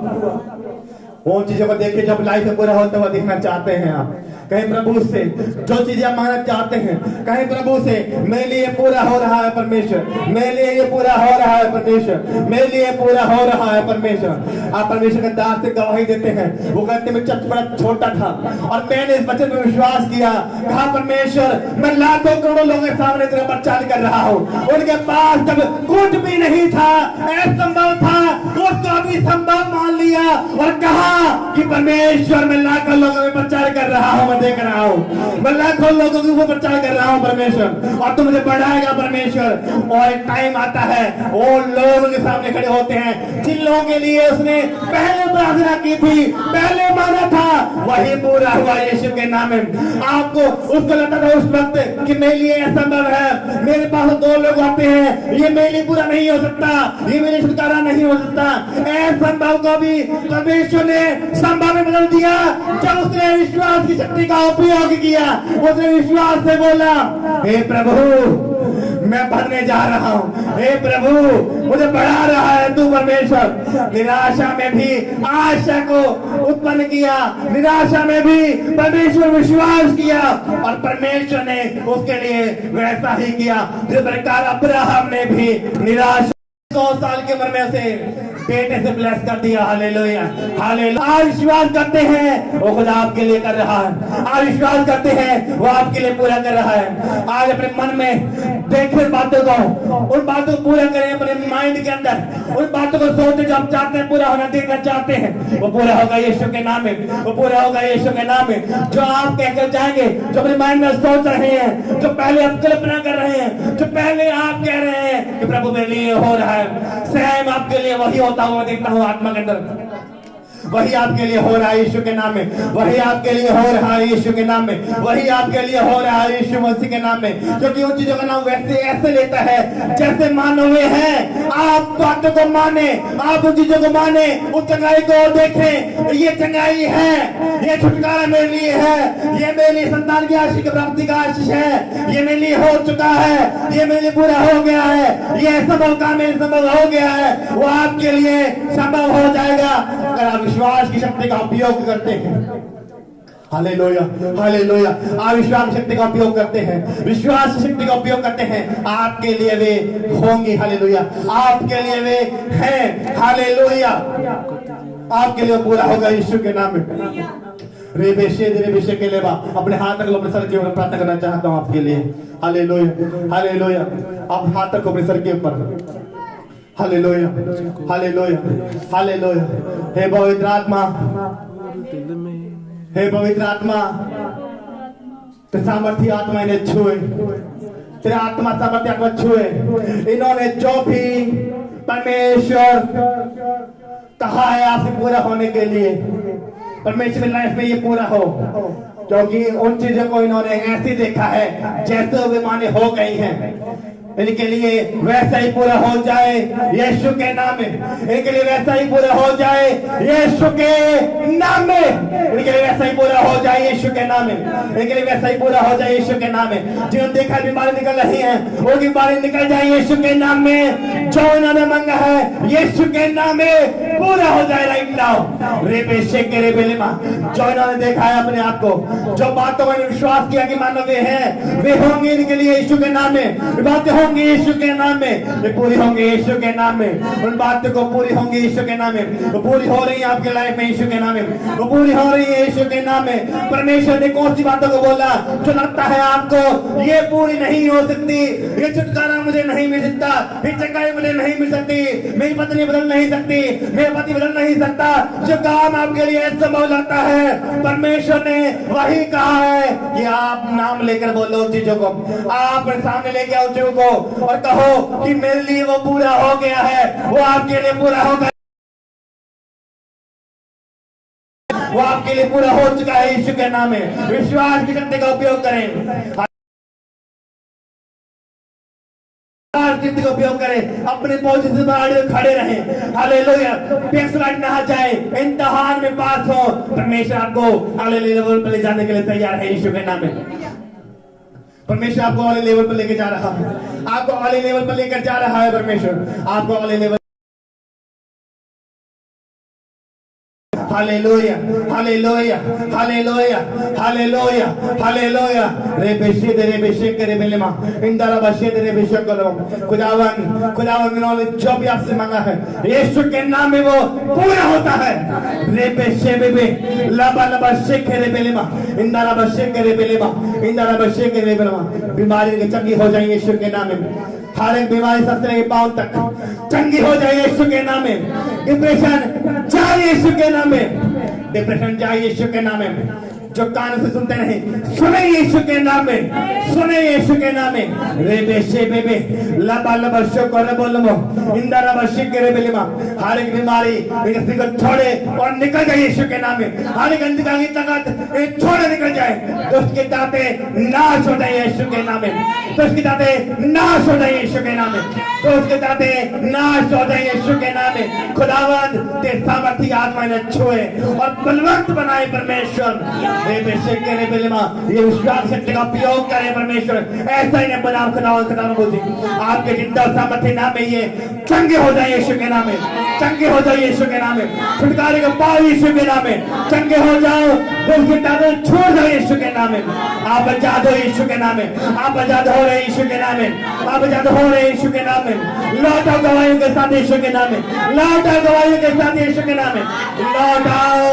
उन चीजों को देखिए जब लाइफ में पूरा होता हुआ देखना चाहते हैं आप। कहीं प्रभु से जो चीजें मांगना चाहते हैं, कहीं प्रभु से मेरे लिए पूरा हो रहा है परमेश्वर, मेरे लिए ये पूरा हो रहा है परमेश्वर, मेरे लिए पूरा हो रहा है परमेश्वर। आप परमेश्वर के दास से गवाही देते हैं। वो कहते मैं बड़ा छोटा था और मैंने इस वचन में विश्वास किया, कहा परमेश्वर मैं लाखों करोड़ों लोगों के सामने तेरा प्रचार कर रहा हूँ। उनके पास जब कुछ भी नहीं था, असंभव था, उसको भी संभव मान लिया और कहा कि परमेश्वर मैं लाखों लोगों में प्रचार कर रहा हूँ, देख रहा हूँ, मैं लाखों लोगों के ऊपर प्रचार कर रहा हूँ परमेश्वर, और तू मुझे बढ़ाएगा परमेश्वर। और एक टाइम आता है वो लोगों के सामने खड़े होते हैं जिन लोगों के लिए उसने पहले प्रार्थना की थी, पहले माना था, वही पूरा हुआ यीशु के नाम में। आपको उसको लगता था उस वक्त कि मेरे लिए असंभव है, मेरे पास 2 लोग आते हैं, ये मेरे लिए पूरा नहीं हो सकता, ये मेरे छुटकारा नहीं हो सकता। असंभव को भी परमेश्वर ने संभव में बदल दिया जब उसने विश्वास की शक्ति का उपयोग किया। उसने विश्वास से बोला हे प्रभु मैं भरने जा रहा हूँ। हे प्रभु मुझे बढ़ा रहा है तू परमेश्वर। निराशा में भी आशा को उत्पन्न किया, निराशा में भी परमेश्वर विश्वास किया और परमेश्वर ने उसके लिए वैसा ही किया जिस प्रकार अब्राहम ने भी निराशा 100 साल की उम्र में से बेटे से ब्लेस कर दिया। Hallelujah hallelujah. आप विश्वास करते हैं वो खुदा आपके लिए कर रहा है, आप विश्वास करते हैं वो आपके लिए पूरा कर रहा है। आज अपने मन में देखें बातों को, उन बातों को पूरा करें अपने माइंड के अंदर, उन बातों को सोचते जो आप चाहते हैं पूरा होना, देखना चाहते हैं वो पूरा होगा यीशु के नाम में, वो पूरा होगा यीशु के नाम में। जो आप कहकर जाएंगे, जो अपने माइंड में सोच रहे हैं, जो पहले आप कल्पना कर रहे हैं, जो पहले आप कह रहे हैं कि प्रभु मेरे लिए हो रहा है, सेम आपके लिए वही होता हुआ देखता हूँ आत्मा के अंदर। वही आपके लिए हो रहा है यीशु के नाम में, वही आपके लिए हो रहा है यीशु के नाम में, वही आपके लिए हो रहा है यीशु मसीह के नाम में। क्योंकि उन चीजों का नाम वैसे ऐसे लेता है जैसे मानो हुए हैं। आप बातों को माने, आप उन चीजों को माने, उस चंगाई को देखें, ये चंगाई है, ये छुटकारा मेरे लिए है, ये मेरे लिए संतान की आशीष की प्राप्ति का आशीष है, ये मेरे लिए हो चुका है, ये मेरे लिए पूरा हो गया है, ये संभव काम मेरे संभव हो गया है, वो आपके लिए संभव हो जाएगा अगर आप विश्वास की शक्ति का उपयोग करते हैं। Hallelujah hallelujah. आप विश्वास की शक्ति का उपयोग करते हैं, विश्वास की शक्ति का उपयोग करते हैं, आपके लिए वे होंगी। हालेलुया, आपके लिए वे हैं। हालेलुया, आपके लिए पूरा होगा यीशु के नाम में। रेबेशे के लेवा अपने हाथ रख लो अपने सर के ऊपर, प्रार्थना करना चाहता हूँ आपके लिए। Hallelujah hallelujah. आप हाथ रखो अपने सर के ऊपर। Hallelujah hallelujah hallelujah. हे पवित्र आत्मा, हे पवित्र आत्मा, तेरे सामर्थ्य आत्मा इन्हें छुए, तेरे आत्मा सामर्थ्य आत्मा छुए। इन्होंने जो भी परमेश्वर कहा है आपसे पूरा होने के लिए, परमेश्वर लाइफ में ये पूरा हो, क्योंकि उन चीजों को इन्होंने ऐसे देखा है जैसे वे माने हो गई हैं। इनके लिए वैसा ही पूरा हो जाए यीशु के नाम में, इनके लिए वैसा ही पूरा हो जाए यीशु के नाम में, इनके लिए वैसा ही पूरा हो जाए यीशु के नाम में, इनके लिए वैसा ही पूरा हो जाए यीशु के नाम में। जिन्होंने देखा बीमारी निकल रही है वो बीमारी निकल जाए यीशु के नाम में। जो इन्होंने मांगा है यीशु के नाम में पूरा हो जाए राइट नाउ। रेबेशे के रेबेलेमा, जो इन्होंने देखा है अपने आप को, जो बातों में विश्वास किया कि मानव वे हैं, वे होंगे इनके लिए यीशु के नाम में। बातें होंगी यीशु के नाम में, वे पूरी होंगी यीशु के नाम में। उन बातों को पूरी होंगी यीशु के नाम में, वो पूरी हो रही है आपके लाइफ में यीशु के नाम में, वो पूरी हो रही है यीशु के नाम में। परमेश्वर ने कौन सी बातों को बोला जो लगता है आपको ये पूरी नहीं हो सकती, ये छुटकारा मुझे नहीं मिल सकता, ये चंगाई मुझे नहीं मिल सकती, मेरी पत्नी बदल नहीं सकती, मेरा पति बदल नहीं सकता, जो काम आपके लिए संभव लगता है, परमेश्वर ने वही कहा है कि आप नाम लेकर बोलो उन चीजों को, आप सामने लेके आओ चीजों को और कहो कि मेरे लिए वो पूरा हो गया है, वो आपके लिए पूरा होगा, वो आपके लिए पूरा हो चुका है यीशु के नाम में। विश्वास की शक्ति का उपयोग करें, का उपयोग करें, अपने पोजीशन पर खड़े रहें। हालेलुया, बैकस्लाइड ना जाए, इम्तिहान में पास हो। परमेश्वर आपको अगले लेवल पर ले जाने के लिए तैयार है यीशु के नाम में। परमेश्वर आपको अगले लेवल पर लेके जा रहा है, आपको अगले लेवल पर लेकर जा रहा है परमेश्वर, आपको अगले level. Hallelujah hallelujah hallelujah hallelujah hallelujah. रेबेशे दे रेबेशे करे बेलेमा इंदारा बशे दे रेबेशे करो। खुदावन खुदावन ने जो भी आपसे मांगा है यीशु के नाम में वो पूरा होता है। रेबेशे बेबे लबा लबा शे करे बेलेमा इंदारा बशे करे बेलेमा इंदारा बशे करे बेलेमा। बीमारी की चंगी हो जाए यीशु के नाम में, हर एक बीमारी सस्ते के पांव तक चंगी हो जाए यीशु के नाम में। डिप्रेशन जाए यीशु के नाम में, डिप्रेशन जाए यीशु के नाम में। जो कान से सुनते नहीं सुने यीशु के नाम में, सुने यीशु के नाम में। रेबेशे बेबे लबा लबा शको रबोलमो इंदारा बशे करे बेलेमा। हर एक बीमारी इसे को छोड़े और निकल जाए यीशु के नाम में। हर एक अंधकारी ताकत छोड़े निकल जाए, तो उसके दाते नाश हो जाए यीशु के नाम में, तो उसके दाते नाश हो जाए यीशु के नाम में, तो उसके दाते नाश हो जाए यीशु के नाम में। खुदावंद तेरे सामर्थ्य आत्मा ने छुए और बलवंत बनाए परमेश्वर। ये विश्वास शक्ति का उपयोग करें परमेश्वर, ऐसा ही बनाम आपके जिंदा सामर्थ्य नाम में ये चंगे हो जाए यीशु के नाम में, चंगे हो जाओ यीशु के नाम में, छुटकारे को पाओ यीशु के नाम में, चंगे हो जाओ, दिल की ताकत छोड़ दो यीशु के नाम में। आप आजाद हो यीशु के नाम में, आप आजाद हो रहे यीशु के नाम में, आप आजाद हो रहे यीशु के नाम में। लौटाओ गवाहियों के साथ यीशु के नाम में, लौटाओ गवाहियों के साथ यीशु के नाम में, लौटाओ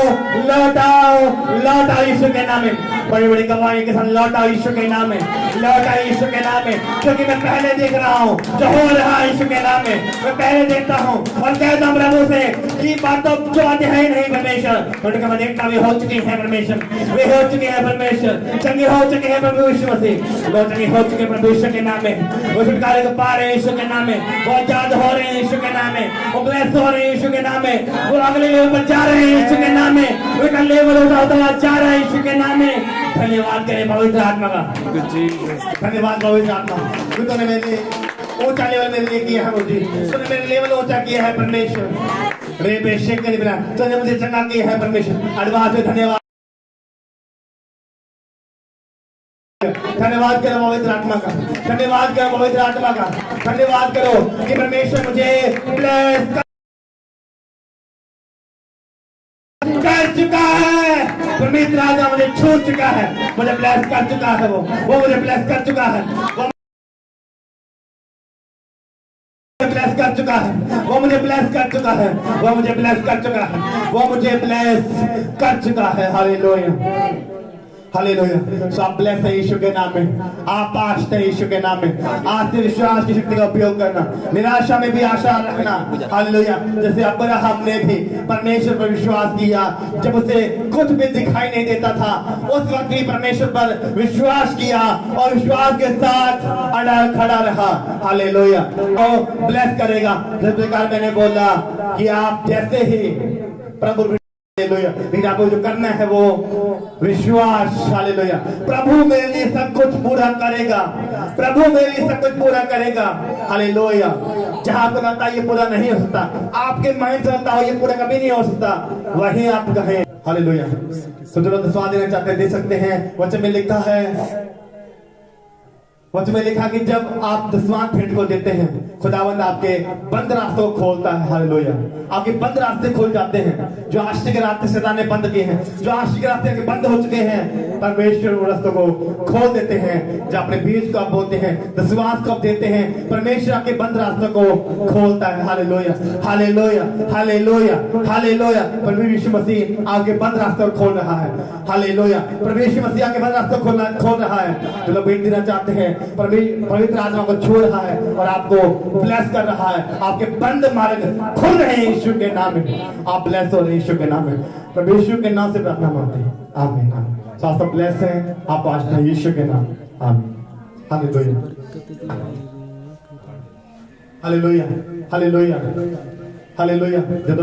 लौटाओ लौटाओ यीशु के नाम में, बड़ी बड़ी गवाहियों के साथ लौटाओ यीशु के नाम में, लौटाओ यीशु के नाम में। क्योंकि मैं पहले देख रहा हूँ जो हो रहा है यीशु के नाम में, मैं पहले देखता हूँ और कहता हूँ प्रभु से कि बात तो जो आते हैं नहीं परमेश्वर, उनका मैं देखता वे हो चुकी है परमेश्वर, वे हो चुके हैं परमेश्वर, चंगे हो चुके हैं प्रभु यीशु मसीह, वो चंगे हो चुके प्रभु यीशु के नाम में, वो छुटकारे को पा रहे हैं यीशु के नाम में, वो आजाद हो रहे हैं यीशु के नाम में, वो ब्लेस हो रहे हैं यीशु के नाम में, वो अगले लेवल पर जा रहे हैं यीशु के नाम में, वो एक लेवल होता जा रहा है यीशु के नाम में। धन्यवाद करें पवित्र आत्मा का, धन्यवाद पवित्र आत्मा, तूने मेरे ऊंचा लेवल मेरे लिए किया है, मुझे तूने मेरे लेवल ऊंचा किया है परमेश्वर, रे बेशक के बिना तूने मुझे चंगा किया है परमेश्वर। एडवांस में धन्यवाद, धन्यवाद करो पवित्र आत्मा का, धन्यवाद करो पवित्र आत्मा का, धन्यवाद करो कि परमेश्वर मुझे ब्लेस कर चुका है, परमेश्वर आत्मा मुझे छू चुका है, मुझे ब्लेस कर चुका है, वो मुझे ब्लेस कर चुका है, ब्लेस कर चुका है, वो मुझे ब्लेस कर चुका है, वो मुझे ब्लेस कर चुका है, वो मुझे ब्लेस कर चुका है। Hallelujah hallelujah. सो आप ब्लेस है यीशु के नाम में, आप आश्रित है यीशु के नाम में। आज से विश्वास की शक्ति का उपयोग करना, निराशा में भी आशा रखना। हालेलुया। जैसे अब्राहम ने भी परमेश्वर पर विश्वास किया, जब उसे कुछ भी दिखाई नहीं देता था उस वक्त भी परमेश्वर पर विश्वास किया और विश्वास के साथ अड़ल खड़ा रहा। हालेलुया। और ब्लेस करेगा, जिस प्रकार मैंने बोला कि आप जैसे ही प्रभु लेकिन आपको जो करना है वो विश्वास। हालेलुया। प्रभु मेरे लिए सब कुछ पूरा करेगा, प्रभु मेरे लिए सब कुछ पूरा करेगा। हालेलुया। जहां आपको लगता है ये पूरा नहीं हो सकता, आपके माइंड से लगता हो ये पूरा कभी नहीं हो सकता, वही आप कहें। हालेलुया। तो जो स्वाद देना चाहते हैं दे सकते हैं। वचन में लिखा है, वचन में लिखा कि जब आप दसवां भेंट को देते हैं खुदावंद आपके बंद रास्तों को खोलता है। हालेलुया। आपके बंद रास्ते खोल जाते हैं, जो आश्चर्य के रास्ते शैतान ने बंद किए हैं, जो आश्चर्य के रास्ते बंद हो चुके हैं, परमेश्वर उन रास्तों को खोल देते हैं। जो अपने बीज को आप बोलते हैं, विश्वास को आप देते हैं, परमेश्वर आपके बंद रास्तों को खोलता है। Hallelujah hallelujah hallelujah hallelujah. प्रभु यीशु मसीह आपके बंद रास्तों को खोल रहा है। हालेलुया। प्रभु यीशु मसीह आपके बंद रास्तों को खोल रहा है। जो लोग भेंट देना चाहते हैं, पवित्र आत्मा को छोड़ रहा है और आपको ब्लेस कर रहा है। आपके बंद मार्ग खुल रहे हैं यीशु के नाम में। आप ब्लेस हो रहे हैं यीशु के नाम में। प्रभु यीशु के नाम से प्रार्थना मांगते हैं। आमीन आमीन। स्वास्थ्य ब्लेस है, आप आज यीशु के नाम। आमीन। Hallelujah hallelujah hallelujah hallelujah. जब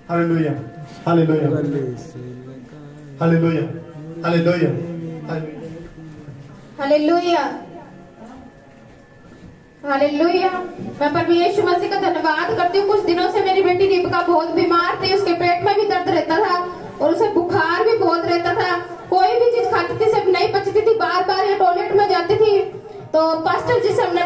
hallelujah hallelujah hallelujah hallelujah hallelujah hallelujah. मैं प्रभु यीशु मसीह का धन्यवाद करती हूँ। कुछ दिनों से मेरी बेटी दीपिका बहुत बीमार थी, उसके पेट में भी दर्द रहता था और उसे बुखार भी बहुत रहता था। कोई भी चीज खाती थी सब नहीं पचती थी, बार बार ये टॉयलेट में जाती थी। तो पास्टर जी से हमने